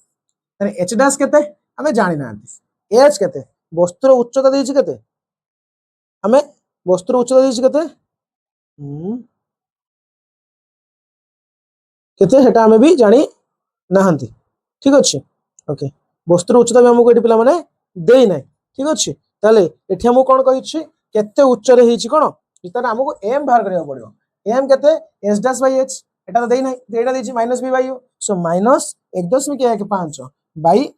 ताने h डैश केते आमे जानि नांती h केते वस्तुर उच्चता देछि केते आमे वस्तुर उच्चता देछि केते केते हेटा आमे भी जानि नाहंती ठीक अछि ओके वस्तुर उच्चता भी हमको एटी पिला माने देई नै ठीक अछि ताले एठी हमको कोन कहिछि केते उच्च रे हिछि कोन इतार हमको m बाहर करिया पड़ियो m केते s डैश बाय h एटा तो देई नै एटा देछि -v/u so -1.15 by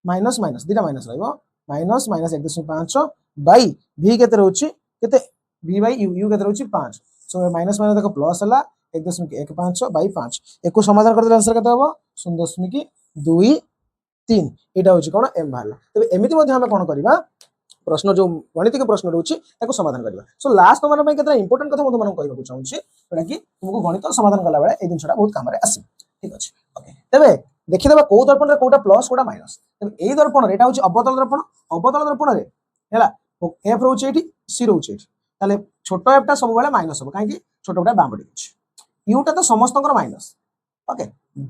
minus minus दीटा माइनस रहइबो -1.5 बाय v केते रहउछि केते v/u u केते रहउछि 5 सो माइनस माइनस देखो प्लस हला 1.15 बाय 5 एको समाधान करदे आंसर केते होबो 0.23 एटा होछि कोन m बाहरला तबे एमिति मध्ये हम कोन करबा प्रश्न जो गणितिक प्रश्न रहउछि ताको समाधान करबा सो लास्ट नंबर में केते इंपोर्टेंट कथा मते मन कहबा चाहूछि जेटा कि तुमको गणित समाधान कला बेले ए दिनसटा बहुत काम रे आसी ठीक अछि ओके तबे देखि देबा को दर्पण रे कोटा प्लस कोटा माइनस तबे ए दर्पण रे एटा होछि अवतल दर्पण रे हैला f रहउछि एठी c रहउछि एठी ताले छोटो f टा सब बेले माइनस हो काहे कि छोटो टा बाम पडी अछि u टा तो समस्तकर माइनस ओके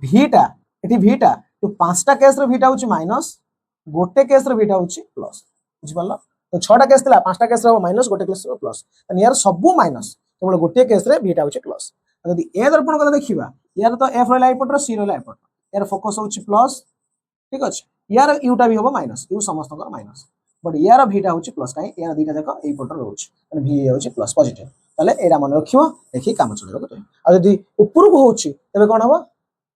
v टा एठी v टा तो पांचटा केस रे v टा होछि माइनस गोटे केस रे v टा होछि प्लस बुझ पालो तो 6टा केस थिला 5टा केस रे माइनस गोटे केस रे प्लस तने यार सब माइनस केवल गोटे केस रे v टा होछि प्लस यदि ए दर्पण को देखिबा यार तो f रहला एपट रे c रहला एपट यार फोकस होछि प्लस ठीक अछि यार u टा भी होबो माइनस u समस्तकर माइनस बट यार v टा होछि प्लस काहे यार दीटा जाक ए पट रे होछि तने v होछि प्लस पॉजिटिव ताले एरा मन रखियो देखि काम चलेबो तो आ यदि ऊपर को होछि तबे कोन हबो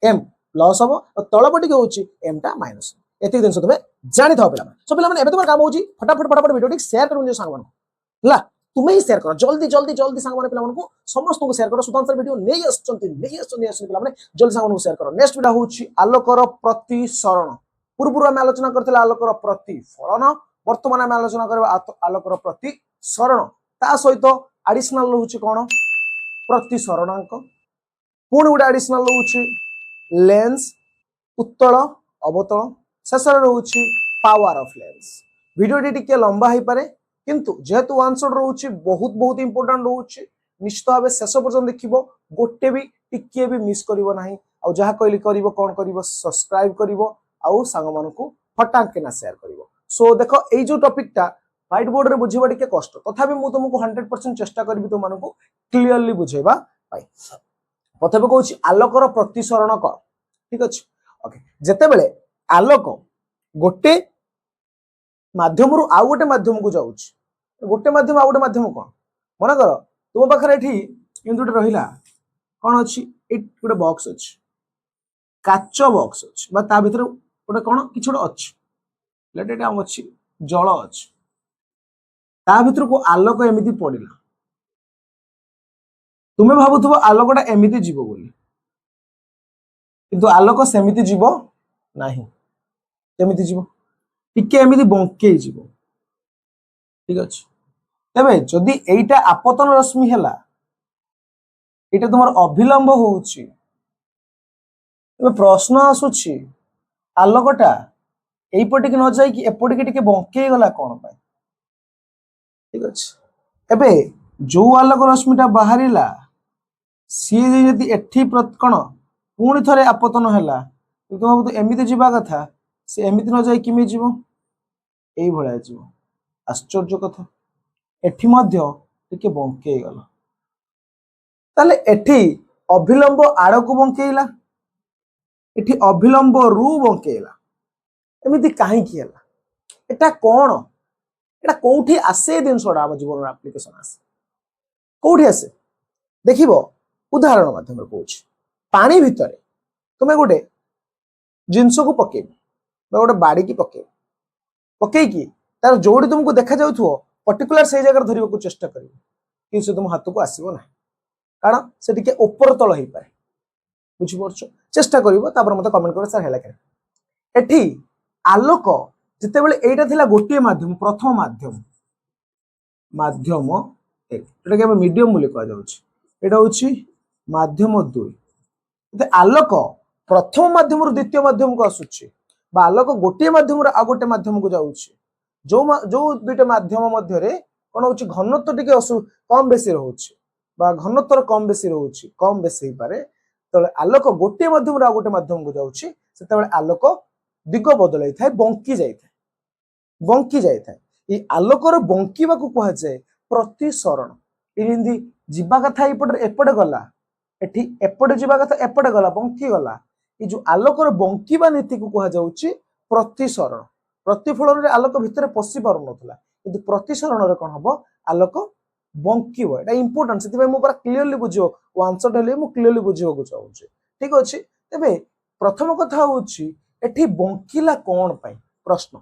m प्लस हबो और तळपटी के होछि m टा माइनस एति दिन तबे जानि थाओ पिला सो पिला माने एबे तोर काम होछि फटाफट वीडियो टिक शेयर करू जे संग मन ला तुम्हें ही शेयर करो जल्दी जल्दी जल्दी संग मन पिला मन को समस्त को शेयर करो सुधांशर वीडियो नै आछंती पिला माने जल्दी संग मन को शेयर करो नेक्स्ट वीडियो होछि आलोकर प्रतिसरण पूर्व में आलोचना करथिला आलोकर प्रतिफलन वर्तमान में आलोचना करबा आलोकर प्रतिसरण ता सहित एडिशनल होछि कोन प्रतिसरणांक पुणी गुडा एडिशनल होछि लेंस उत्तल अवतल शेषर रोची पावर ऑफ लेंस वीडियो टिके लंबा हो पारे किंतु जेहेतु वन शॉट रोची बहुत बहुत इंपोर्टेंट रोची निश्चित भाव शेष पर्यंत देखिबो गोटे भी टिके भी मिस करिवो नाही आ जहा कहली करिवो कोन करिवो सब्सक्राइब करिवो आ संग मानकू फटाक के ना शेयर करिवो सो देखो एई जो टॉपिक टा व्हाइट बोर्ड रे बुझिबा टिके कष्ट तथापि मु तुमको 100% चेष्टा करबी तो मानकू क्लियरली बुझेबा पाई प्रथमे कहूची आलोकर प्रतिसरण क ठीक अछि ओके जते बेले आलोक गोटे माध्यम रु आउ गोटे माध्यम को जाउछ गोटे माध्यम आउ गोटे माध्यम कोन मन कर तुम पाखरे एठी इंदुटे रहिला कोन अछि ए गोटे बॉक्स अछि काच बॉक्स अछि बा ता भीतर गोटे कोन किछ गोटे अछि लेट एटा हम अछि जल अछि ता भीतर को आलोक एमिति पडिला तुमे भाबुथबो आलोकटा एमिति जीवो बोली किंतु आलोक सेमिति जीवो नाही केमिति जीवो टिके एमिति बंके जीवो ठीक अछि तबे जदि एइटा आपतन रश्मि हैला एटा तुमर अभिलंब होउची तबे प्रश्न आसुची आलोकटा एपटिक न जाइए एपटिक टिके बंकई गला कौन पाए ठीक अच्छे एबे जो आलोक रश्मिटा बाहरिला सी यदि एठी कण पुणी थरे आपतन है तुम एमती जावा कथा सी एमती न जाए किमी जीव यही भाया जीव आश्चर्य कथा एठी मध्य टिके बंकई गला ताले एठी अभिलंब आड़क बंकेला एठी अभिलंब रु बंकेला एमती कहीं एटा कौन एटा कोठी आसे जिनसटा आम जीवन एप्लिकेशन आसे कोठी आसे देखिबो उदाहरण माध्यम कहूँ पानी भितर तुम्हें गोटे जिनस को पकेब गोटे बाड़ी की पकेब पकईकी तार जोड़ी तुमको देखा जाऊ पर्टिकुलर से जगह धरने को चेष्टा कर कि तुम हाथ को आसब ना कारण से टिके ऊपर तल हो पाए बुझीपार चेष्टा कर मत कमेंट कर सर है एठी आलोक जितेबाला एटा थिला गोटे माध्यम प्रथम माध्यम माध्यम एक मीडियम बोली कह माध्यम दुई आलोक प्रथम माध्यम द्वितीय माध्यम को आसुची आलोक गोटे माध्यम आ गोटे माध्यम को जाऊँगी जो दुईटा माध्यम मध्य कौन हो घनत्व टी कम बेसी रोचे घनत्व कम बेसी रोचे कम बेसी हो पाए तो आलोक गोटे माध्यम आ गोटे माध्यम को जाऊँगी से आलोक दिग बदल था बंकी जाए बंकी जाए ये आलोकर बंकीवा को कह जाए प्रतिसरण ये जीवा कथा एपटे गला एटी एपटे जीवा कथा एपटे गला बंकी गला ये जो आलोकर बंकीवा नीति को कह जाउची प्रतिसरण प्रतिफलन आलोक भितर पशि पार ना कि प्रतिसरण कौन हम आलोक बंकीब एटा इंपोर्टेंट से क्लीयरली बुझ आंसर हेल्ले क्लीयरली बुझा चाहूँगी ठीक अच्छे तेरे प्रथम कथा हूँ एठी बंकिला कौन पाई प्रश्न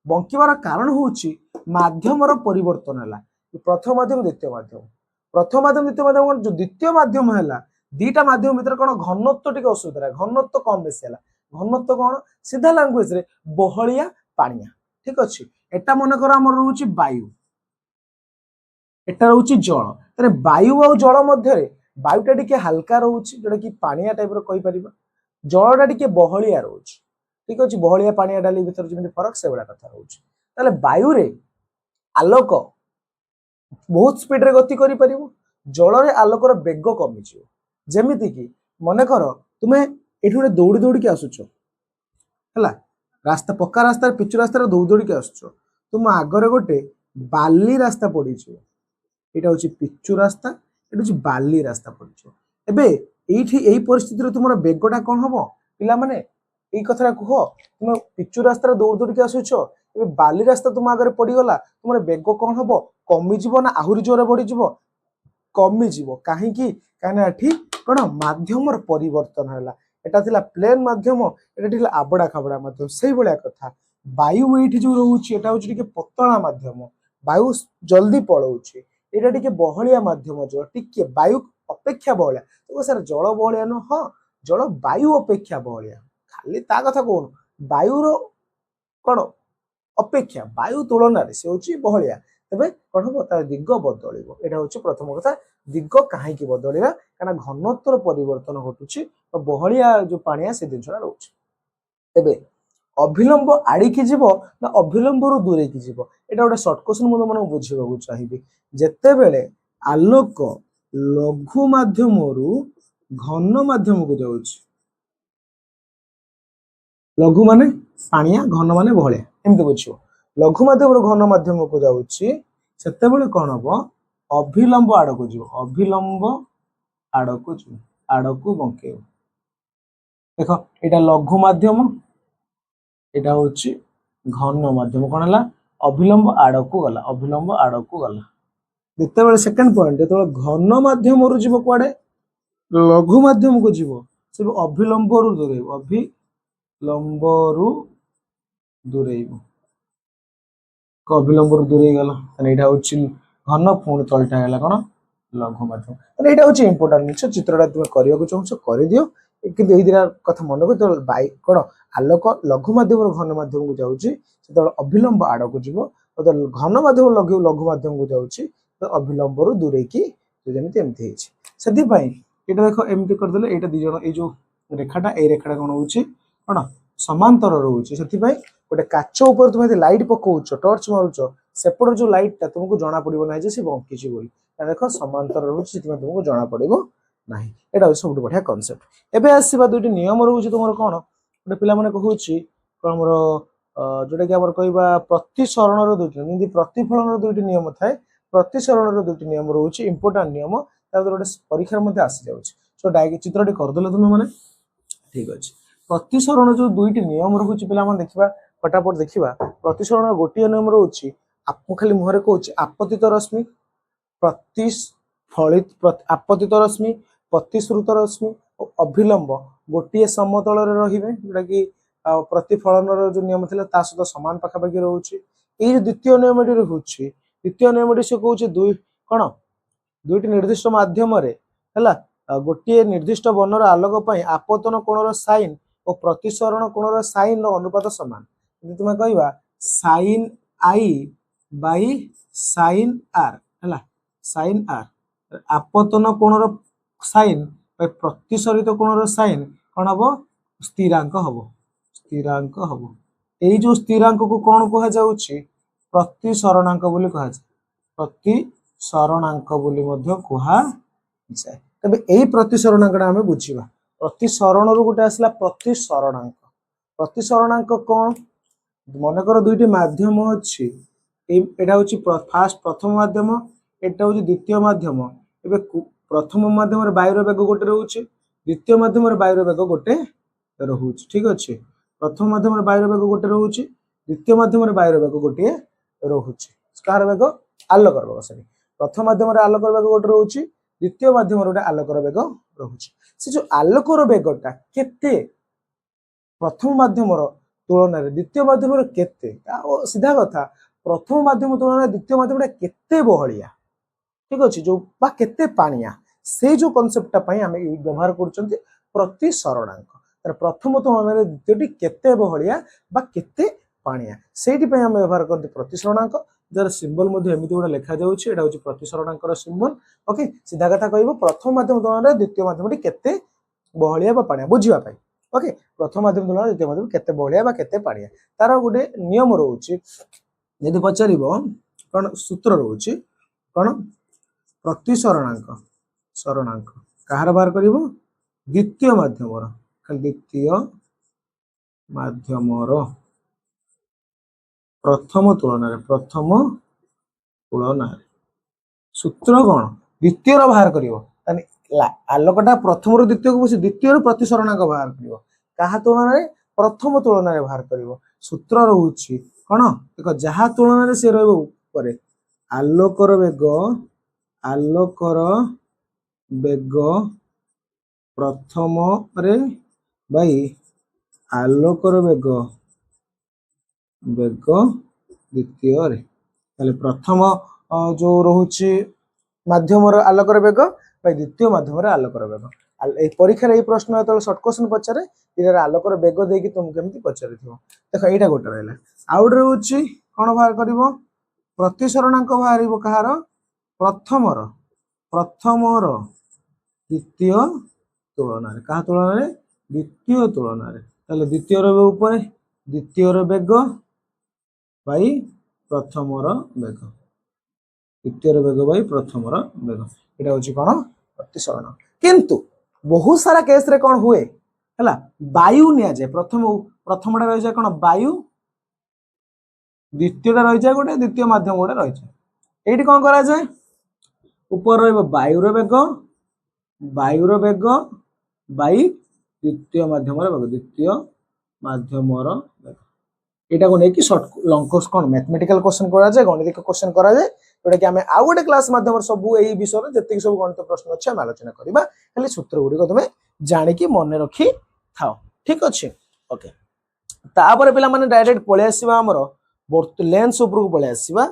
बंकिबार कारण हूँ माध्यम परिवर्तन है प्रथम माध्यम द्वितीय माध्यम प्रथम माध्यम द्वितीय माध्यम जो द्वितीय माध्यम है दीटा माध्यम भीतर कौन घनत्व टी असुविधा घनत्व कम बेसी है घनत्व कौन सीधा लांगुएज रे बहलिया पानिया ठीक अच्छे एटा मन कर आम रोचे वायु एटा रोचे जल तेरे वायु आ जल मध्य वायुटा टी हाल्का रोचे जोटा कि पानिया टाइप रही जलटा टी बहलिया रोचे ठीक अच्छे बहलिया पानिया डाली भीतर जमी फरक से भाया कथा रोचे वायु रे आलोक बहुत स्पीड रे गति करि परिबो जल रे आलोकर बेग कमी जिवो जेमिति कि मन कर तुमे एठी गोटे दौड़ी दौड़ी के आसुछ हला रास्ता पक्का रास्ता पिचु रास्ता दौड़ी दौड़ी के आसुछ तुम आगरे गोटे बाली रास्ता पड़ी एटा होची पिचु रास्ता एटा होची बाली रास्ता पड़ी एबे एठी एई परिस्थिति रे तुमर बेगटा कोन हबो पिला माने एई कथा कह तुम पिचु रास्ता दौड़ दौड़ के आसुछ ए बाली रास्ता तुम आगे पड़गला तुम बेग कौन हम कमिज ना आहरी जोर बढ़ीज कमिज कहीं कहीं कौन माध्यम परिवर्तन है एटा थिला प्लेन माध्यम एटा आबड़ा खाबड़ा माध्यम से भाया कथा वायु ये जो रोचे एटा हूँ पतला माध्यम वायु जल्दी पलाऊे यहाँ टे बहलिया माध्यम जो टी वायु अपेक्षा बहलिया तो सर जल बहलिया न हाँ जल वायु अपेक्षा बहलिया खाली ता कथा कौन वायुर कौन अपेक्षा वायु तुलन से हूँ बहलिया तेज कौन हम तार दिग बदल यहाँ हूँ प्रथम कथा दिग कहीं बदलवा क्या घनत्वर परिवर्तन घटुची बहलिया जो पानिया से जिनसा रोचे तेज अभिलंब आड़िकी जीव ना अभिलंब रु दूरे की जीव एटा गोटे सर्ट क्वेश्चन मुझे मन बुझाक चाहिए जिते बेले आलोक लघु माध्यम रु घन माध्यम को जाऊँ लघु माने पानिया घन माने बहलिया एमती बुझ लघु माध्यम घन माध्यम को जाऊँगी कौन हम अभिलंब आड़क जीव अभिलंब आड़क जीव आड़क बंके देख यहाँ लघु माध्यम यहाँ हूँ घन माध्यम कौन है अभिलंब आड़क गला अभिलंब आड़क गला जिते सेकेंड पॉइंट जो घन माध्यम रु जीव कुआडे लघु माध्यम को जीव से अभिलंब रु दूरे अभिलंब रु दूरे अभिलंब रु दूरे गला यहाँ हूँ घन पुणी तलटा है कौन लघु माध्यम यहाँ हूँ इंपोर्टाट जिन चित्रटा तुम करने चाहो कर दियो कि दिटा कथा मन को जो कौन आलोक लघु माध्यम घन माध्यम को जाऊँगी जो अभिलंब आड़क जीव घन माध्यम लघु लघु माध्यम को जाऊँगी तो अभिलंब रु दूरे की जमी एमती से देख एमती करदे यहाँ दीज ये जो रेखाटा ये रेखाटा कौन हो कौन समांतर रोचे से गोटे काच ऊपर तुम लाइट पकाउच टर्च मारुच सेपट जो लाइटा तुमको जना पड़ो ना सी बंकी बोली देख समांतर रोचे तुमको जना पड़ो ना यहाँ सब बढ़िया कनसेप्ट एवं आसवा दुईट नियम रोचे तुम कौन गोटे पिला कहूँ कौन मोर जोटा कि आम कह प्रतिसरण दुईटी प्रतिफलन दुईटी नियम थाए प्रतिसरण दुईटी नियम रोचे इंपोर्टाट नियम गोटे परीक्षा आसी जाऊँ सो चित्रटी करदे तुम मैंने ठीक अच्छे प्रतिसरण जो दुईटी नियम रोचे पे देखा फटाफट देखा प्रतिसरण गोटे नियम रोचे खाली मुहर कहूँ आपतित रश्मि प्रतिफलित आपतित रश्मि प्रतिश्रुत रश्मि और अभिलंब गोटे समतल रे जोटा कि प्रतिफलन जो नियम था सहित सामान पाखापाखि रोचे ये द्वितीय नियमटी रोचे द्वितीय नियमटी से कौन दुई कौन दुईटी निर्दिष्ट माध्यम गोटे निर्दिष्ट वर्णर आलोक आपतन कोणर साइन और प्रतिसरण कोणर साइन अनुपात सामान तुम कह sine i by sine r है साइन आर आपतन कोणर साइन प्रतिसरित कोणर साइन कौन हम स्थिरांक हम स्थिरांक हम यही जो स्थिरांक को कौन कह जाउछि प्रतिसरणांक बोली कह जाए प्रतिसरणांक बोली मध्य कह जाए तबे यही प्रतिसरणांक आम बुझा प्रतिसरण रु गोटे आसला प्रतिसरणांक प्रतिसरणांक कौन मनकर दुईटी माध्यम अच्छी एटा हूँ फास्ट प्रथम माध्यम एटा हूँ द्वितीय माध्यम एवं प्रथम माध्यम वायुर बेग गोटे रोचे द्वितीय माध्यम वायुर बेग गोटे रोचे ठीक अच्छे प्रथम माध्यम वायुर बेग गोटे रोचे द्वितीय माध्यम वायुर बेग गोटे रोचे कार बेग आलोकर बेग सॉरी प्रथम माध्यम आलोकर बेग गोटे रोचे द्वितीय माध्यम गोटे आलोकर बेग रोचे से जो आलोकर बेगटा केते प्रथम माध्यम तुलन द्वितीय माध्यम केते सीधा कथा प्रथम माध्यम तुलन द्वितीय माध्यम केते बहलिया ठीक अच्छे जो बा केते पानिया से जो कनसेप्टा आम व्यवहार कर प्रतिसरणांक प्रथम तुलन द्वितीय केते बहलिया बा केते पानिया से आम व्यवहार करते प्रतिसरणांक जार सिंबल एमती गोटे लिखा जाऊँगी यहाँ हूँ प्रतिसरणांकर सिंबल ओके सीधा कथा कह प्रथम माध्यम तुलन द्वितीय माध्यम केते बहलिया बा पानिया बुझापी ओके प्रथम माध्यम तुलन द्वितीय माध्यम केते बहलिया बा केते पानिया तार गोटे नियम रोचे यदि पचार कौन सूत्र रोचे कौन प्रतिसरणांक सरणांक कहार बाहर कर द्वितीय माध्यम द्वितीय माध्यम प्रथम तुलन सूत्र कौन द्वितीय बाहर कर आलोकटा प्रथम रु द्वितीय को बस द्वितीय प्रतिसरणांक बाहर कर तुलन प्रथम तुलन बाहर कर सूत्र रोचे कौन देख जहाँ तुलन से रे आलोकर बेग प्रथम रे बाई आलोकर बेग द्वितीय रे प्रथम जो रोचे माध्यम आलोकर बेग बाई द्वितीय माध्यम आलोकर बेग परीक्षा ये प्रश्न जो सर्ट क्वेश्चन पचारे ये आलोकर बेग देकी तुमको केमती पचारि देख यहाँ गोटे रहा आउ गोटे रोचे कौन बाहर कर प्रतिसरणांक बाहर कहार प्रथमर द्वितीय तुलन क्या तुलन द्वितीय तुलन द्वितीय बेग द्वितीय बेग बाई प्रथम बेग द्वितीय बेग बाई प्रथम बेग यहाँ हूँ कौन प्रतिसरण किंतु बहुत सारा केस रे कौन हुए है वायु नि जाए प्रथम रही जाए कौन वायु द्वितीय रही जाए गोटे द्वितीय माध्यम गोटे रही जाए ये कौन करा जाए ऊपर वायुर बेग बाई द्वितीय माध्यम बेग द्वितीय माध्यम बेग यहाँ को लेकिन सर्ट लंग कौन मैथमेटिकल क्वेश्चन करा जाए गणितिक क्वेश्चन करा जाए जोटा कि आम आउ गोटे क्लास माध्यम सब यही विषय जी सब गणित प्रश्न अच्छे आम आलोचना करवा खाली सूत्र गुड़िक तुम जाणिकी मन रखी था ठीक अच्छे ओके तापर पिला माने डायरेक्ट पळे आसीबा हमरो लेंस ऊपर को पळे आसीबा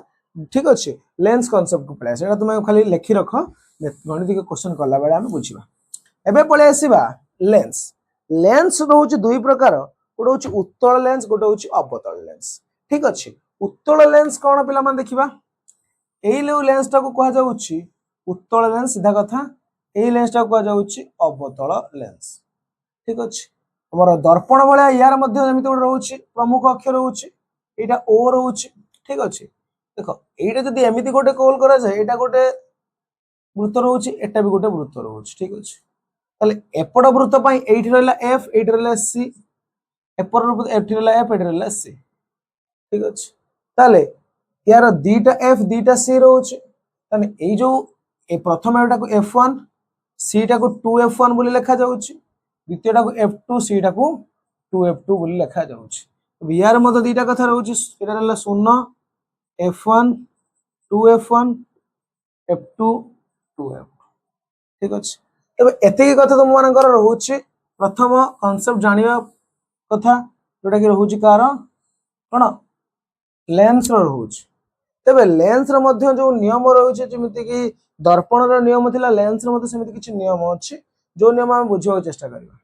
ठीक अच्छे लेंस कॉन्सेप्ट को पळे आसीबा तुम खाली लिखि रख गणितिक क्वेश्चन कला बेले आम बुझिबा एबे पळे आसीबा लेंस लेंस होउची दुई प्रकार गोटे होउची उत्तल लेंस गोटे होउची अवतल लेंस ठीक अच्छे उत्तल लेंस कौन पिला माने देखिबा एई लेंस टा को कहा जाउची उत्तल लेंस सीधा कथा एई लेंस टा को कहा जाउची अवतल लेंस ठीक अच्छे ଆମର ଦର୍ପଣ ଭଳିଆ यार ମଧ୍ୟ ଯେମିତି ଗୋଟେ ରହୁଛି प्रमुख अक्षर ରହୁଛି ଏଇଟା ओ ରହୁଛି ठीक ଅଛି ଦେଖ ଏଇଟା ଯଦି ଏମିତି ଗୋଟେ କଲ୍ କରାଯାଏ ଏଇଟା ଗୋଟେ वृत्त रहुଛି एटा भी गोटे वृत्त रहुଛି ठीक अछि ताले एपड वृत्त पई एठी रहला एफ एठी रहला सी एपर वृत्त एठी रहला एफ एठी रहला सी ठीक अछि ताले यार दीटा एफ दीटा सी रहुଛି ताने एई जो ए प्रथम एटा को f1 सी टा को 2f1 बोली लिखा जाउछि द्वितीय टा को f2 सी टा को 2f2 बोली लिखा जाउछि यार मते दीटा कथा रहुछि एटा रहला 0 f1 2f1 f2 2f ठीक अछि तबे एते कथा तुम मानकर रहुछि प्रथम कांसेप्ट जानिबा कथा जोटा कि रहुछि कार कोन लेंस रो रहुछि तबे लेंस रो मध्ये जो नियम रहुछि जेमिति कि दर्पण रो नियम थिला लेंस रो मध्ये सेमिति किछि नियम अछि जो नियम हम बुझिबा चेष्टा करबा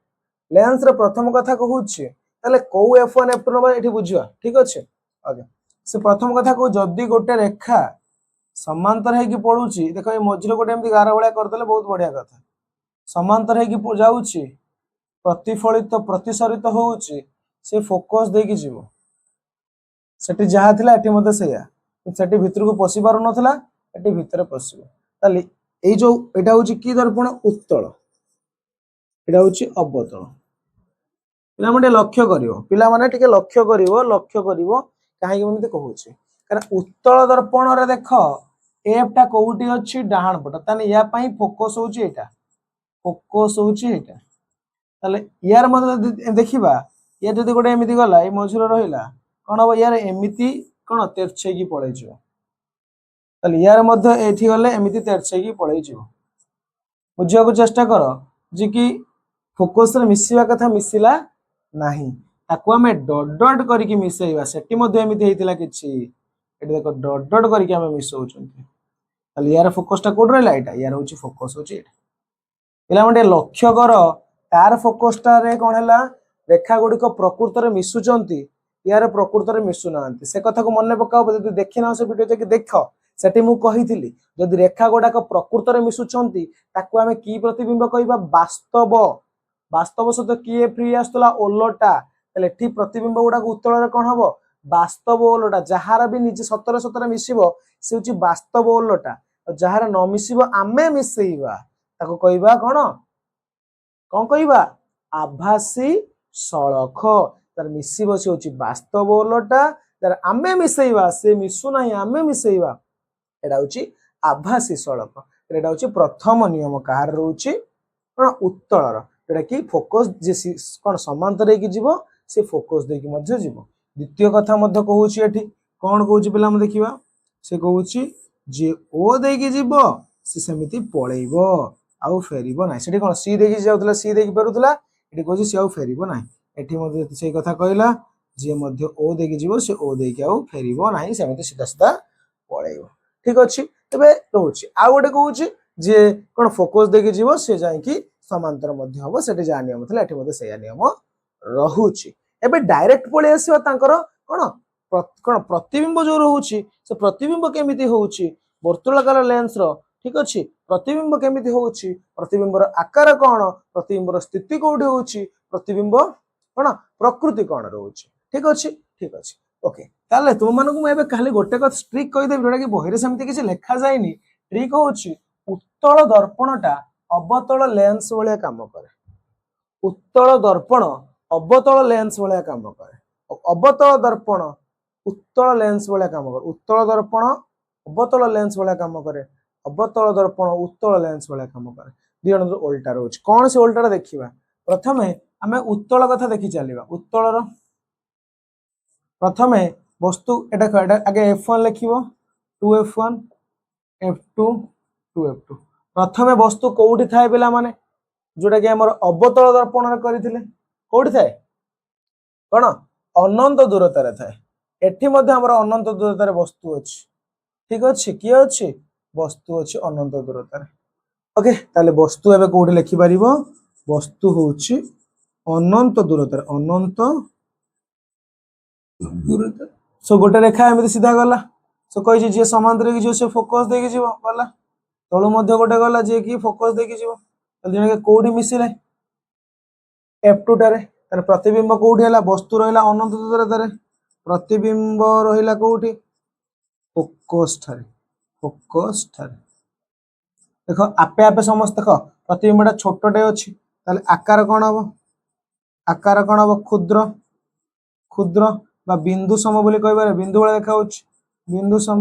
लेंस रो प्रथम कथा कहूछि ताले को f1 f2 नंबर एठी बुझिबा ठीक अछि ओके से प्रथम कथा को जदी गोटे रेखा समांतर है कि पडुची देखो ए मझिरो गोटे एमती गार भलिया करदेले बहुत बढ़िया कथा समांतर है कि जाउची प्रतिफलित प्रतिसरित होउची से फोकस दे कि जीवो सेठी जहा थिला एठी मते सेया सेठी भितर को पसी पारु नथला एठी भितर पसिबो ताली ए जो एटा होची की दर्पण उत्तल एटा होची अवतल पिला माने लक्ष्य करिवो पिला माने टिके लक्ष्य करिवो काहे एमती कहूची कारण उत्तल दर्पण रे देखो एफ टा कोउटी अछि डाहाण पट ताने या पई फोकस होची एटा फोकस होची एटा ताले यार मते देखिबा ये जदी गोटे एमिति गला ए मझुर रहिला कोन हो यार एमिति कोन तेरछे की पळै जिवो ताले यार मध्य एठी गले एमिति तेरछे की पळै जिवो बुझिया को चेष्टा करो जे कि फोकस रे मिसिबा कथा मिसिला नाही ताको हमें डॉट डॉट करिकि मिसेइबा सेठी मध्य एमिति हेतिला किछि एठी देखो डॉट डॉट करिकि हमें मिसौछन्ती ताले यार फोकस टा कोड रहला एटा यार होची फोकस होची एटा पिला मते लक्ष्य कर तार फोकस टा रे कोन हला रेखा गुडी को प्रकृत रे मिसुचंती यार प्रकृत रे मिसु नांती से कथा को मन पकाओ जदी देखिना से वीडियो जे देखो सेठी मु कहिथिली जदी रेखा गुडा को प्रकृत रे मिसुचंती ताको हमें की प्रतिबिंब कहिबा वास्तव वास्तव सहित किए फ्री आस्तला ओलटा तले ठी प्रतिबिंब गुडा को उत्तल रे कोन हबो वास्तव ओलटा जहार भी निजे सतरे सतरे मिसिबो से होची वास्तव ओलटा जहार न मिसिबो आमे मिसेइबा ताको कहिबा कोन कहिबा आभासी सळख तार मिसिबो से होची वास्तव ओलटा तार आमे मिसेइबा से मिसु नाही आमे मिसेइबा एडा होची आभासी सळख एडा होची प्रथम नियम कार रहउची कोन उत्तलर एडा कि फोकस जे कोन समांतर हे कि जीवो से फोकस दे कि मध्य जीवो द्वितीय कथा मध्य कहूची एठी कोन कहूची पिला हम देखिबा से कहूची जे ओ दे कि जीवो से समिति पळेइबो आउ फेरिबो नाही सेठी कोन सी दे कि जाउतला सी दे कि पेरुतला एठी कहूची से आउ फेरिबो नाही एठी मध्य से कथा कहला जे मध्य ओ दे कि जीवो से ओ दे कि आउ फेरिबो नाही समिति सीधा सीधा पळेइबो ठीक अछि तबे रहउची आ गोटे कहूची जे कोन फोकस दे कि जीवो से जाय कि समांतर मध्य हबो सेठी जा नियम थला एठी मध्य सेया नियम रहउची एबे डायरेक्ट पळे आसीबा तांकर कोन प्रतिबिंब जो रहउची से प्रतिबिंब केमिति होउची वर्तुलाकार लेंस रो ठीक अछि प्रतिबिंब केमिति होउची प्रतिबिंबर आकार कोन प्रतिबिंबर स्थिति कोठी होउची प्रतिबिंब कोन प्रकृति कोन रहउची ठीक अछि ओके ताले तुम मानको मैं एबे खाली गोटे कथ ट्रिक कहि देबी जोटा कि बहिरे समिति किछि लेखा जायनी ट्रिक होउची उत्तल दर्पणटा अवतल लेंस भलिया काम करे उत्तल दर्पण अवतल लेंस भलिया काम करे अवतल दर्पण उत्तल लेंस भलिया काम करे उत्तल दर्पण अवतल लेंस भलिया काम करे अवतल दर्पण उत्तल लेंस भलिया काम करे दियन उल्टा रहउची कोन से उल्टा देखिबा प्रथमे हमें उत्तल कथा देखि चलिबा उत्तलर प्रथमे वस्तु एटा आगे f1 लिखिबो 2f1 f2 2f2 प्रथमे वस्तु कोउठी थाए पिला माने जोटा कि हमर अवतल दर्पण रे करिथिले कोउठी थाए कोन अनंत दूरता रे थाए एठी मध्ये हमर अनंत दूरता रे वस्तु अछि ठीक अछि की अछि वस्तु अछि अनंत दूरता रे ओके ताले वस्तु एबे कोउठी लिखि परिबो वस्तु होउछि अनंत दूरता रे अनंत दूरता सो गोटे रेखा एमति सीधा गला सो कहि जे समांतर कि जो से फोकस दे कि जीवो गला तळु मध्ये गोटे गला जे कि फोकस दे कि जीवो जने के कोडी मिसिले f2 टारे ताने प्रतिबिंब कोठी हला वस्तु रहिला अनंत दूरतारे प्रतिबिंब रहिला कोठी फोकस ठारे देखो आपे आपे समस्त देख प्रतिबिंबटा छोटटे अछि ताले आकार कोन हबो क्षुद्र क्षुद्र बा बिंदु सम बोली कहबारे बिंदु वाला देखा होछि बिंदु सम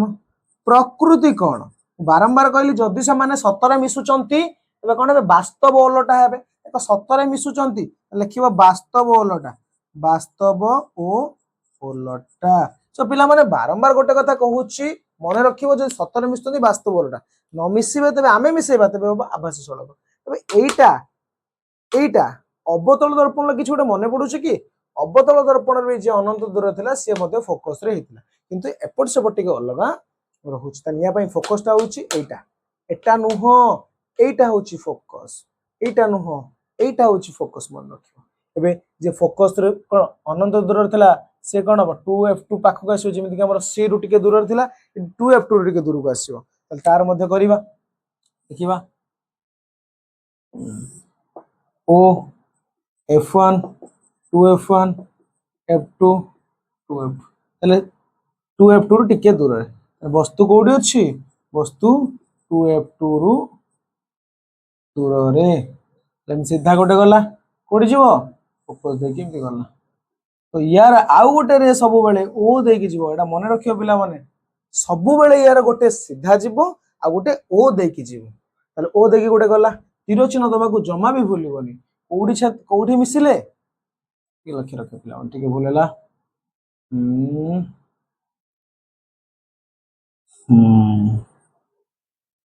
प्रकृति कोन बारंबार कहली जदि से माने सतरे मिसुचंती तबे कोन हेबे वास्तव ओलटा हेबे एक सतरे मिसुचंती लिखिबो वास्तव ओ ओलटा सो पिला माने बारंबार गोटे कथा कहूछि मन रखिबो जे सतरे मिसुचंती वास्तव ओलटा न मिसिबे तबे आमे मिसेबा तबे आभासी चलबो तबे एइटा अवतल दर्पण किछ गोटे मने पडुछि कि अवतल दर्पण रे जे अनंत दूर थिला से मध्ये फोकस रे हितला किंतु एपट सेपट टिके अलगा रहुछि त निया पई फोकस टा होछि एटा नुह एटा होछि फोकस एटा नुह एटा होछि फोकस मन रखिबो एबे जे फोकस रे कोन अनंत दूर थिला से कोन अब 2f2 पाखक आसीबो जेमिति कि हमर c रु टिके दूर थिला 2f2 रु टिके दूर को आसीबो त तार मध्ये करिबा देखिबा o f1 2f1 f2 2f तले 2f2 रु टिके दूर रे वस्तु कोडी अछि वस्तु 2f2 रु दूर रे लेम सीधा गोटे गला कोडी जीवो फोकस दे केमति गला तो यार आउ गोटे रे सब बेले ओ दे के जीवो एटा मने रखियो पिला माने सब बेले यार गोटे सीधा जीवो आ गोटे ओ दे के जीवो ताले ओ दे के गोटे गला तीर चिन्ह दबा को जमा भी भूलिबोनी कोठी मिसिले के लक्ष्य रखे पिला माने टिके भूलेला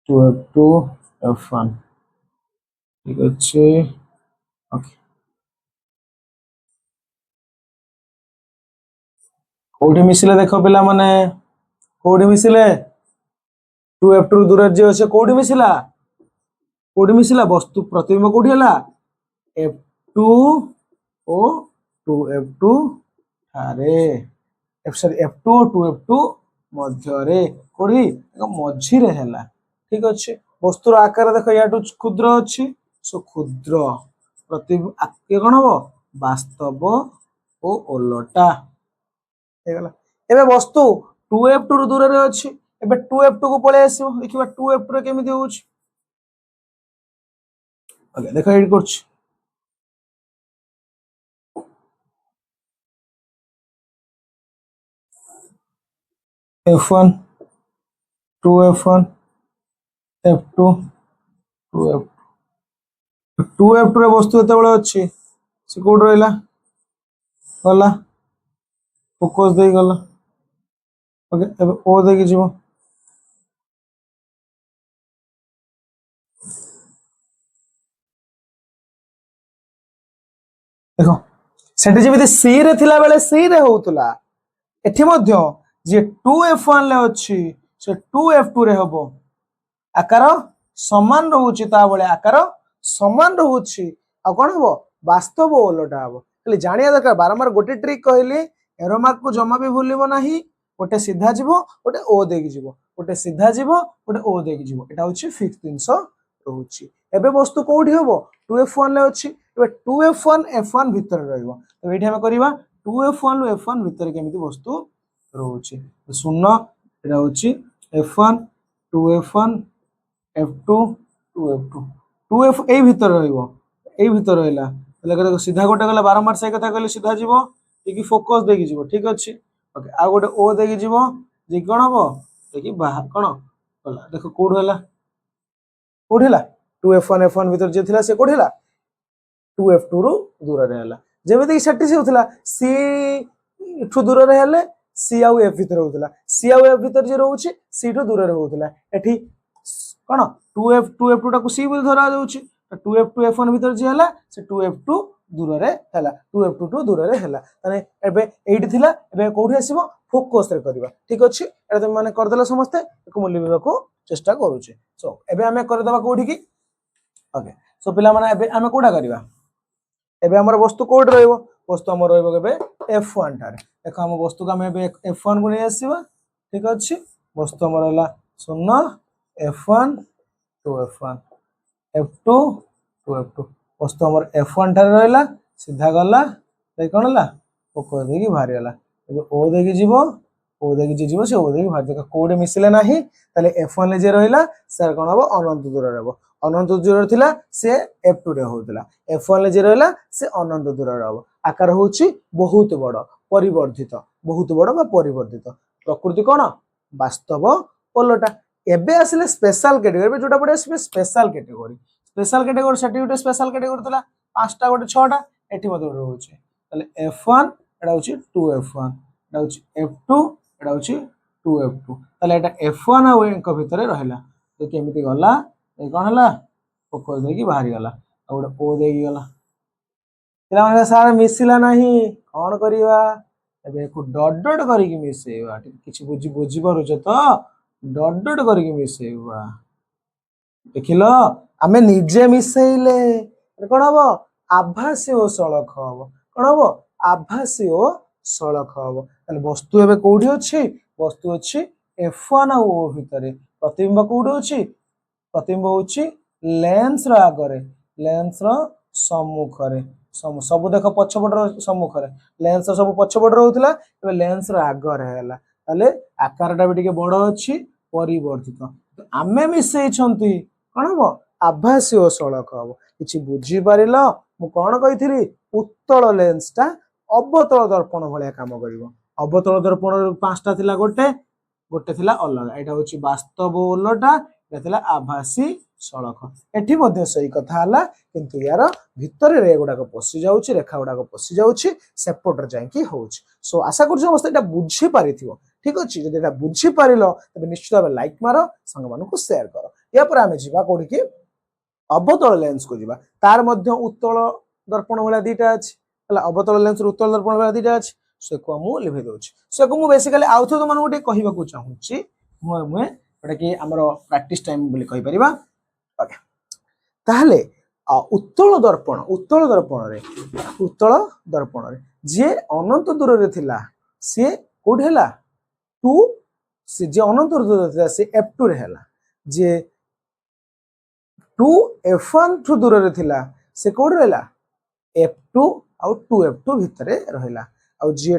2f2 f1 ठीक अच्छे ओके कोठी मिसिले देखो पिला माने कोठी मिसिले 2f2 दूर जे अछि कोठी मिसिला वस्तु प्रतिबिंब कोठी हला f2 ओ 2f2 थारे f2 2f2 मध्य रे कोठी एक मझी रे हला ठीक अछि वस्तुर आकार देखो याटू क्षुद्र अछि सो क्षुद्र प्रतिबिंब के कोन हो वास्तव ओ ओलटा हेगला एबे वस्तु 2f2 रु दूर रे अछि एबे 2f2 को पळे आसीबो देखिबा 2f2 रे केमिति होउछ ओके देखो एड करछ f1 2f1 f2 2f2 रे वस्तु एते बळे अछि से कोड रहला गला फोकस दे गला ओके एबे ओ दे के जीवो देखो सेठी जेमिति सी रे थिला बेले सी रे होउतला एठी मध्य जे 2f1 ले अछि से 2f2 रे हबो आकार समान रहउछि ता बेले आकार समान रहउछि आ कोन हबो वास्तव ओलटा हबो खाली जानिया दरकार बारंबार गोटे ट्रिक कहली एरो मार्क को जमा भी भूलिबो नाही गोटे सीधा जीवो गोटे ओ देकी जीवो गोटे सीधा जीवो गोटे ओ देकी जीवो एटा होछि फिक्स जिंस रहउछि एबे वस्तु कोठी हबो 2f1 ले अछि एबे 2f1 f1 भीतर रहइबो तो एठी हम करबा 2f1 लो f1 भीतर केमिति वस्तु रहउछि शून्य एटा होछि f1 2f1 f2 2f2 2f ए भीतर रहइबो ए भीतर रहला तले सीधा गोटे गला बारंबार से कथा कहले सीधा जीवो कि फोकस देकी जीवो ठीक अछि ओके आ गोटे ओ देकी जीवो जे कोन हबो देखि बाहर कोन गला देखो कोड हला 2f1 f1 भीतर जे थिला से कोड हला 2f2 रु दूर रे हला जेमिति सेटि से होतला c ठु दूर रे हले c आ f भीतर होतला c आ f भीतर जे रहउछि c ठु दूर रे होतला एठी कोन 2f2 टा को c बोल धरा जाउछि 2f2 f1 भीतर जे हला से 2f2 दूर रे हला 2f2 दूर रे हला तने एबे एठी थिला एबे कोठी आसीबो फोकस रे करबा ठीक अछि एटा तुम माने कर देला समस्त एक मूल्य बिबा को चेष्टा करूचे सो एबे हमें कर देबा कोठी की ओके सो पिला माने एबे हमें कोडा करबा एबे हमर वस्तु कोड रहइबो वस्तु हमर रहइबो एबे f1 टारे देखो हम वस्तु का हमें एबे f1 को नै आसीबा ठीक अछि वस्तु हमर हला 0 f1 2f1 f2 2f2 वस्तु हमर f1 ठारे रहला सीधा गला ଦେଖ କଣ ହେଲା ପୋକ ଦେଇକି ବାହାରି ଗଲା ଏବେ ଓ ଦେଇକି ଯିବ ଓ ଦେଇକି ଯିଏ ଯିବ ସେ ଓ ଦେଇକି ବାହାରି ଦେଖ କୋଉଠି ମିଶିଲେ ନାହିଁ ତାହେଲେ F1 ରେ ଯିଏ ରହିଲା ସେ କଣ ହବ ଅନନ୍ତ ଦୂରରେ ହବ ଅନନ୍ତ ଦୂରରେ ଥିଲା ସେ F2 ରେ ହଉଥିଲା F1 ରେ ଯିଏ ରହିଲା ସେ ଅନନ୍ତ ଦୂରରେ ହବ ଆକାର ହଉଛି ବହୁତ ବଡ ପରିବର୍ଦ୍ଧିତ ବହୁତ ବଡ ବା ପରିବର୍ଦ୍ଧିତ ପ୍ରକୃତି କଣ ବାସ୍ତବ ଓଲଟା ଏବେ ଆସିଲେ ସ୍ପେଶାଲ କ୍ୟାଟେଗୋରୀ ଏବେ ଯୋଉଟା ପଡେ ଆସିବେ ସ୍ପେଶାଲ କ୍ୟାଟେଗୋରୀ ସେଠି ଗୋଟେ ସ୍ପେଶାଲ କ୍ୟାଟେଗୋରୀ ଥିଲା ପାଞ୍ଚଟା ଗୋଟେ ଛଅଟା ଏଠି ମଧ୍ୟ ଗୋଟେ ରହୁଛି তাহলে F1 এটা হচ্ছে 2F1 এটা হচ্ছে F2 এটা হচ্ছে 2F2 তাহলে এটা F1 ଆଉ এଙ୍କ ভিতরে রহিলা তো কেমিতি গলা এই কোন হলা পୋକ ଦେଇକି ବାହାରି ଗଲା ଆଉ ଗୋଟେ O ଦେଇକି ଗଲା ପିଲାମାନେ ସାର୍ ମିଶିଲା ନାହିଁ କଣ କରିବା ଏବେ ଏକୁ ଡଟ୍ ଡଟ୍ କରିକି ମିଶେଇବା କିଛି ବୁଝି ପାରୁଛ ତ ଡଟ୍ ଡଟ୍ କରିକି ମିଶେଇବା ଦେଖିଲ ଆମେ ନିଜେ ମିଶେଇଲେ କଣ ହବ ଆଭାସୀ ଓ ସଳଖ ହବ କଣ ହବ ଆଭାସୀ ଓ ସଳଖ ହବ ତାହେଲେ ବସ୍ତୁ ଏବେ କୋଉଠି ଅଛି ବସ୍ତୁ ଅଛି F1 ଆଉ O ଭିତରେ ପ୍ରତିବିମ୍ବ କୋଉଠି ଅଛି ପ୍ରତିବିମ୍ବ ହଉଛି ଲେନ୍ସ ର ଆଗରେ ଲେନ୍ସ ର ସମ୍ମୁଖରେ ସବୁ ଦେଖ ପଛପଟର ସମ୍ମୁଖରେ ଲେନ୍ସ ସବୁ ପଛପଟରେ ରହୁଥିଲା ଏବେ ଲେନ୍ସ ର ଆଗରେ ହେଲା ତାହେଲେ ଆକାରଟା ବି ଟିକେ ବଡ ଅଛି ପରିବର୍ଦ୍ଧିତ ଆମେ ମିଶେଇଛନ୍ତି କଣ ହବ ଆଭାସୀ ଓ ସଳଖ ହବ କିଛି ବୁଝିପାରିଲ ମୁଁ କଣ କହିଥିଲି ଉତ୍ତଳ ଲେନ୍ସ ଟା ଅବତଳ ଦର୍ପଣ ଭଳିଆ କାମ କରିବ ଅବତଳ ଦର୍ପଣ ପାଞ୍ଚଟା ଥିଲା ଗୋଟେ ଥିଲା ଅଲଗା ଏଇଟା ହଉଛି ବାସ୍ତବ ଓଲଟା এটা ଥିଲା ଆଭାସୀ ସଳଖ ଏଠି ମଧ୍ୟ ସେଇ କଥା ହେଲା କିନ୍ତୁ ୟାର ଭିତରେ ରେ ଗୁଡାକ ପଶି ଯାଉଛି ରେଖା ଗୁଡାକ ପଶି ଯାଉଛି ସେପଟରେ ଯାଇକି ହଉଛି ସୋ ଆଶା କରୁଛି ସମସ୍ତେ ଏଟା ବୁଝି ପାରିଥିବ ଠିକ ଅଛି ଯଦି ଏଟା ବୁଝି ପାରିଲ ତେବେ ନିଶ୍ଚିତ ଭାବେ ଲାଇକ୍ ମାର ସାଙ୍ଗମାନଙ୍କୁ ସେୟାର କର ୟା ପରେ ଆମେ ଯିବା କୋଉଠିକି ଅବତଳ ଲେନ୍ସ କୁ ଯିବା ତାର ମଧ୍ୟ ଉତ୍ତଳ ଦର୍ପଣ ଭଳିଆ ଦିଟା ଅଛି ହେଲା ଅବତଳ ଲେନ୍ସ ର ଉତ୍ତଳ ଦର୍ପଣ ଭଳିଆ ଦିଟା ଅଛି ସେକୁ ମୁଁ ଲିଭେଇ ଦଉଛି ସେକୁ ମୁଁ ବେସିକାଲି ଆଉଥରେ ତମମାନଙ୍କୁ ଟିକେ କହିବାକୁ ଚାହୁଁଛି ମୁହେଁ जोटा कि आमर प्रैक्टिस टाइम बोली कहि परिबा ओके ताहले उत्तल दर्पण रे जे अनंत दूर रे थिला से कोड हैला 2 से जे अनंत दूर रे थिला से F2 रे हैला जे 2F1 ठु दूर रे थिला से कोड रहला F2 आउ 2F2 भितरे रहला आउ जे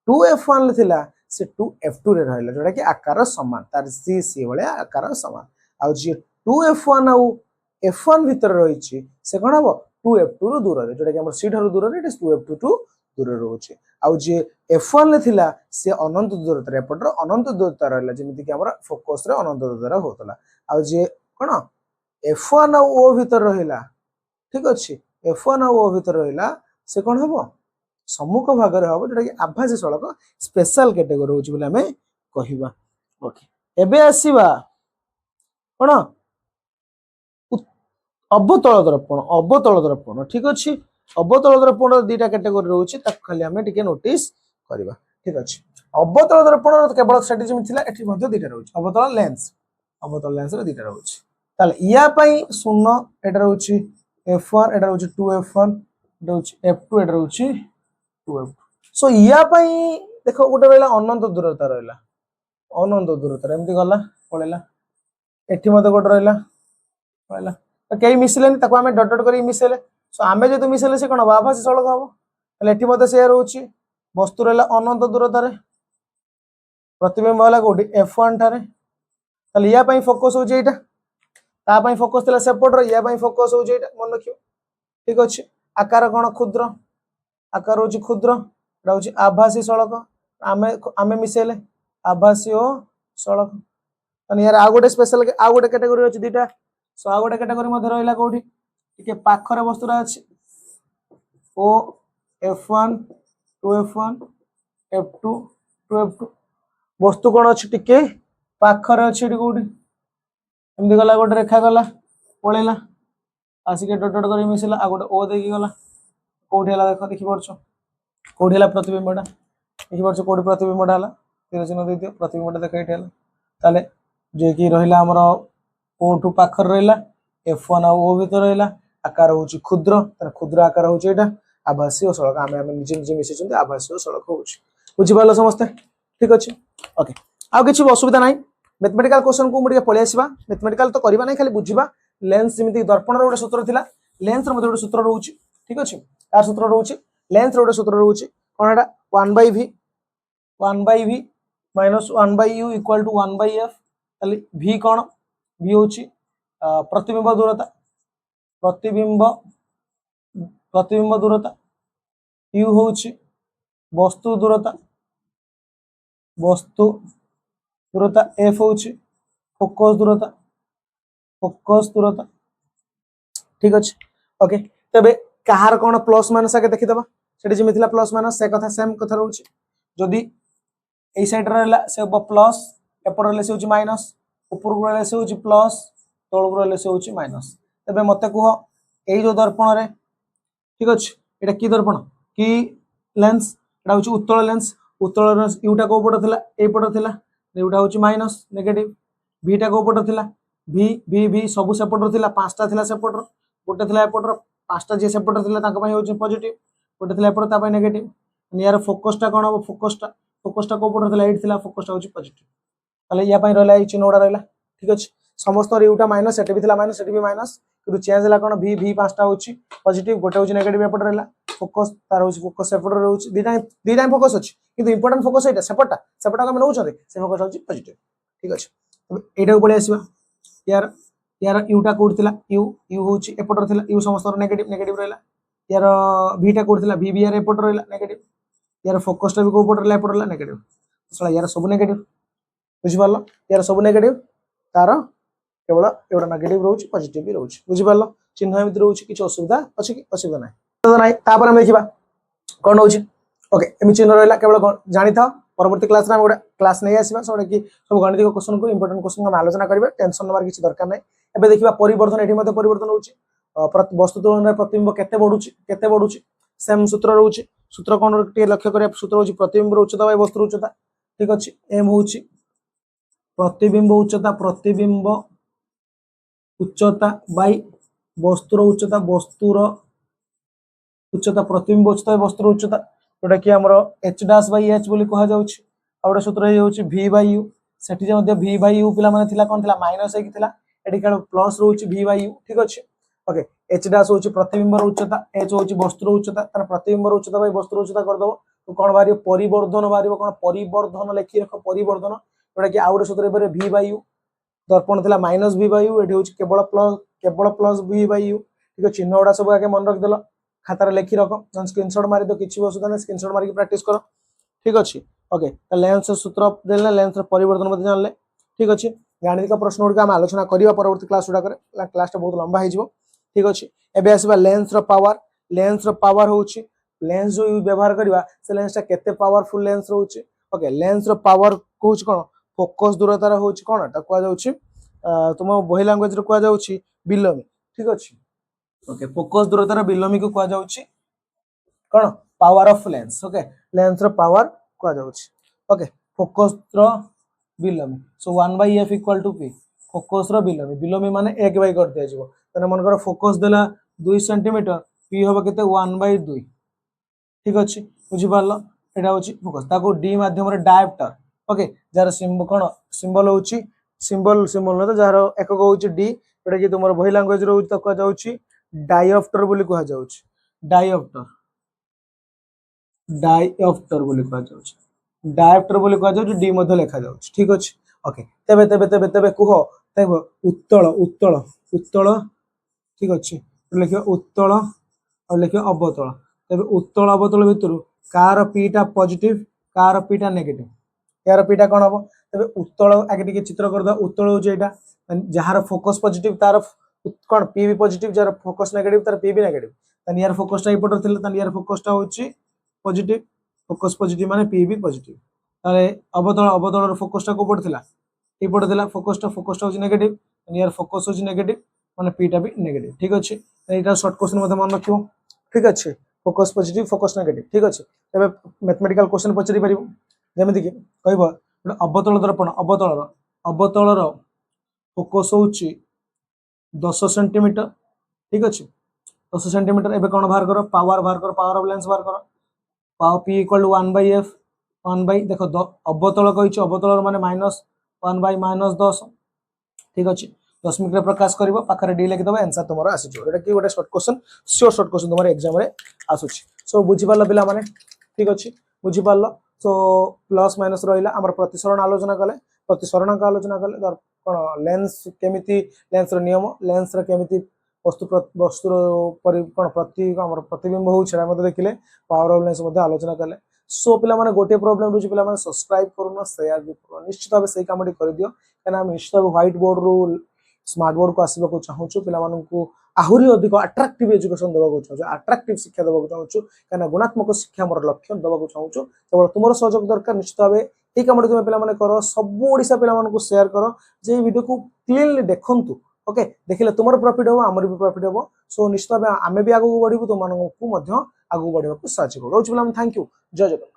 2F1 ले थिला से 2F2 रे रहला जोटा कि आकार समान तार सी भलिया आकार समान आ जे 2F1 आउ F1 भीतर रहिछि से कोन हबो 2F2 रो दूर रे जोटा कि हमर सी ठारो दूर रे 2F2 टू दूर रे रहउछि आ जे F1 ले थिला से अनंत दूरता एपटर अनंत दूरता रहला जेमिति कि हमर फोकस रे अनंत दूरता होतला आ जे कोन F1 आउ O भीतर रहिला ठीक अछि F1 आउ O भीतर रहिला से कोन हबो सम्मुख भाग रे हबो जोटा कि आभासी सड़क स्पेशल कैटेगरी होची बोले हमें कहिबा ओके एबे आसीबा कोन अवतल दर्पण ठीक अछि अवतल दर्पण दीटा कैटेगरी रहउची तक खाली हमें टिके नोटिस करबा ठीक अछि अवतल दर्पण केवल स्ट्रेटजी में थिला एठी मध्ये दीटा रहउची अवतल लेंस रे दीटा रहउची ताले इया पई 0 एटा रहउची F1 एटा रहउची 2F1 एटा रहउची F2 एटा रहउची 2F2 सो इया पई देखो गोटे रहला अनंत दूरता एमती गला पळेला एठी मध्ये गोटे रहला पळेला तो केही मिसलेनी ताको हमें डॉट डॉट करी मिसेले सो आमे जे तो मिसेले से कोन आभासी सड़क हबो तले एठी मध्ये से रहउची वस्तु रहला अनंत दूरता रे प्रतिबिंब वाला कोठी F1 थारे तले इया पई फोकस हो जेइटा ता पई फोकस तला सेपट रे इया पई फोकस हो जेइटा मन रखियो ठीक अछि आकार कोन क्षुद्र आकार होची क्षुद्र रहउची आभासी सड़क आमे मिसेले आभासी ओ सड़क तने यार आ गोटे स्पेशल आ गोटे कैटेगरी अछि दीटा सो आ गोटे कैटेगरी मध्ये रहइला कोठी टिके पाखरे वस्तुरा अछि O F1 2F1 F2 2F2 वस्तु कोन अछि टिके पाखरे अछि टी कोठी एमदी गला गोटे रेखा गला पळेला आसिके डॉट डॉट करी मिसेला आ गोटे O देकी गला कोठी हला देखि परछो कोठी हला प्रतिबिंबटा देखि परछो कोठी प्रतिबिंबटा हला तीर चिन्ह दे दियो प्रतिबिंबटा देखै हला ताले जे कि रहिला हमर O टू पाखर रहिला F1 आ O भीतर रहिला आकार होची क्षुद्र तर क्षुद्र आकार होची एटा आभासी ओ सड़क आमे निजे निजे मिसे छथि आभासी ओ सड़क होची बुझि पालो समस्त ठीक अछि ओके आ किछि असुविधा नाही मैथमेटिकल क्वेश्चन को मुडिया पळि आसीबा मैथमेटिकल तो करबा नाही खाली बुझिबा लेंस जेमिति दर्पण रो गोटे सूत्र थिला लेंस रो मध्ये गोटे सूत्र रहउची ठीक अछि तार सूत्र रहउची लेंथ रो सूत्र रोचे कोन एटा 1/v 1/v minus 1/u equal to 1/f ताली v कोन v होची प्रतिबिंब दूरता प्रतिबिंब प्रतिबिंब दूरता u होची वस्तु दूरता f होची फोकस दूरता ठीक अच्छे ओके तबे कहार कोन प्लस माइनस आगे देखि दबा सेठी जे मिथिला प्लस माइनस से कथा सेम कथा रहउची जदी ए साइड रहला से प्लस एपर रहले से होची माइनस ऊपर को रहले से होची प्लस तळ को रहले से होची माइनस तबे मते कुह एई जो दर्पण रे ठीक अच्छे एटा की दर्पण की लेंस एटा होची उत्तल लेंस यूटा को पट थिला ए पट थिला यूटा होची माइनस नेगेटिव भीटा को पट थिला भी भी भी सब सेपटर थिला पांचटा थिला सेपटर गोटे थिला एपटर पांचटा जे सेपटर थिला ताका पय होची पॉजिटिव गोटे थिला एपटर ता पय नेगेटिव यार फोकसटा कोन हो फोकसटा को पट थिला एट थिला फोकसटा होची पॉजिटिव ताले या पय रहला ई चिन्हडा रहला ठीक अछि समस्त यूटा माइनस एटे भी थिला माइनस एटे भी माइनस किंतु चेंज हला कोन भी भी पांचटा होची पॉजिटिव गोटे होची नेगेटिव एपटर रहला फोकस तार होची फोकस सेपटर होची दीटा फोकस अछि किंतु इंपोर्टेंट फोकस एटा सेपटा हम नउछन से फोकस होची पॉजिटिव ठीक अछि एटा को पळे आसीबा यार यार यूटा कोड थिला यू होची एपटर थिला यू समस्त नेगेटिव नेगेटिव रहला यार भीटा कोड थिला भी यार एपटर रहला नेगेटिव यार फोकसटा भी को एपटर रहला एपटर रहला नेगेटिव सला यार सब नेगेटिव बुझि पारलो यार सब नेगेटिव तार केवल एवडा नेगेटिव रहउची पॉजिटिव भी रहउची बुझि पारलो चिन्ह एमिति रहउची किछ असुविधा अछि कि असुविधा नाही तापर हम देखिबा कोन होची ओके एमि चिन्ह रहला केवल जानि था परवर्ती क्लास रे हम गोटा क्लास नै आसीबा सोडे कि सब गणितिक क्वेश्चन को इंपोर्टेंट क्वेश्चन हम आलोचना करबे टेंशन नबार किछि दरकार नै एबे देखिबा परिवर्तन एठी मते परिवर्तन होउची वस्तु तुलना रे प्रतिबिंब केते बढुची सेम सूत्र रहउची सूत्र कोन टे लक्ष्य करे सूत्र होउची प्रतिबिंब रो उच्चता बाय वस्तु उच्चता ठीक अछि एम होउची प्रतिबिंब उच्चता बाय वस्तुर उच्चता प्रतिबिंब उच्चता वस्तुर उच्चता जोटा कि हमर h डैश बाय h बोली कहा जाउची आउडा सूत्र हे होउची v बाय u सेठी जे मध्ये v बाय u पिला माने थिला कोन थिला माइनस एक थिला एठी केवल प्लस रहउची v बाय u ठीक अछि ओके h डैश होउची प्रतिबिंब उच्चता h होउची वस्तुर उच्चता तार प्रतिबिंब उच्चता बाय वस्तुर उच्चता कर दबो तो कोन बारी परिवर्धन कोन परिवर्धन लेखि रख परिवर्धन जोटा कि आउडा सूत्र हे v बाय u दर्पण थिला माइनस v बाय u एठी होउची केवल प्लस v बाय u ठीक अछि चिन्ह ओडा सब आगे मन रख देलो खातार लेखि रख स्क्रीनशॉट मारि दो किछि असुविधा नै स्क्रीनशॉट मारि के प्रैक्टिस करो ठीक अछि ओके त लेंस सूत्र देले लेंस परिवर्तन मते जानले ठीक अछि गणितिक प्रश्न उडका हम आलोचना करिवा परवर्ती क्लास उडा करे क्लास ता बहुत लंबा हे जिवो ठीक अछि एबे आसीबा लेंस रो पावर होउची लेंस जो व्यवहार करिवा से लेंस ता केते पावरफुल लेंस रहउची ओके लेंस रो पावर कोच कोन फोकस दूरता रो होउची कोन ता कोआ जाउची तुम बही लैंग्वेज रो कोआ जाउची बिलोमी ठीक अछि ओके फोकस दूरतार बिलोमी को कहा जाउची कोन power of lens okay lens रो पावर कहा जाउची ओके फोकस रो बिलोमी सो 1/f = p फोकस रो बिलोमी माने 1 बाय कर दिया जिवो तने मन कर फोकस देला 2 सेंटीमीटर p होबा केते 1/2 ठीक अछि बुझि पारलो एटा होची फोकस ताको d माध्यम रे डायोप्टर ओके जार सिंबल होची सिंबल न तो जार एकक होची d एटा कि तुमर बही लैंग्वेज रो होची त कहा जाउची डायोप्टर बोली कहा जाउची डायोप्टर बोली कहा जाउची डी मध्ये लिखा जाउची ठीक अछि ओके तबे कुह तबे उत्तल ठीक अछि लिखियो उत्तल और लिखियो अवतल तबे उत्तल अवतल भितरु कार पीटा पॉजिटिव कार पीटा नेगेटिव यार पीटा कोन हबो तबे उत्तल आगे टिके चित्र कर द उत्तल हो जेटा जहार फोकस पॉजिटिव तार कोन पी भी पॉजिटिव जार फोकस नेगेटिव तार पी भी नेगेटिव तन यार फोकस टा इपटर थिले तन यार फोकस टा होची पॉजिटिव फोकस पॉजिटिव माने पी भी पॉजिटिव तारे अवतल फोकस टा को पड़थिला इपटर थिला फोकस टा होची नेगेटिव तन यार फोकस होची नेगेटिव माने पी टा भी नेगेटिव ठीक अछि एटा शॉर्ट क्वेश्चन मते मन रखियो ठीक अछि फोकस पॉजिटिव फोकस नेगेटिव ठीक अछि तबे मैथमेटिकल क्वेश्चन पचरी परिबो जेमिति कि कहबो अवतल दर्पण अवतलर फोकस होची 10 सेंटीमीटर ठीक अछि 10 सेंटीमीटर एबे कोन बाहर करो पावर ऑफ लेंस बाहर करो पावर p = 1/f 1 देखो अवतल कहिछ अवतलर माने -1/-10 ठीक अछि 10 मिनट रे प्रकाश करिवो पाखरे डी लिख दबो आंसर तुम्हारा आसी जो एटा कि गोटे short question sure short question तुम्हारे एग्जाम रे आसुची सो बुझी पारल पिला माने ठीक अछि बुझी पारल सो प्लस माइनस रहिला हमर प्रतिसरण आलोचना कले प्रतिसरण का आलोचना कले कोन लेंस केमिति लेंस रो नियम लेंस रो केमिति वस्तु कोन प्रतिबिंब हो छडा मते देखिले पावर ऑफ लेंस मध्ये आलोचना कले सो पिला माने गोटे प्रॉब्लम रुची पिला माने सब्सक्राइब करूना शेयर भी करूना निश्चित भाबे सेही कामटी कर दियो कना हम निश्चित भाबे व्हाइट बोर्ड रो स्मार्ट बोर्ड को आसीबा को चाहू छु पिला मानन को आहुरी अधिक अट्रैक्टिव एजुकेशन देबा को चाहू अट्रैक्टिव शिक्षा देबा को चाहू कना गुणात्मक शिक्षा मोर लक्ष्य देबा को चाहू केवल तुमर सहयोग दरकार निश्चित भाबे ए कामटी तुम पिला माने करो सब ओडिसा पिला मानन को शेयर करो जे वीडियो को क्लियरली देखंतु ओके देखिले तुमर प्रॉफिट हो हमर भी प्रॉफिट हो सो निश्चित भाबे आमे भी आगु बढ़िबु तुम मानन को मध्य आगु बढ़िबा को साहाय्य करो रोज पिला थैंक यू जय जगन्नाथ।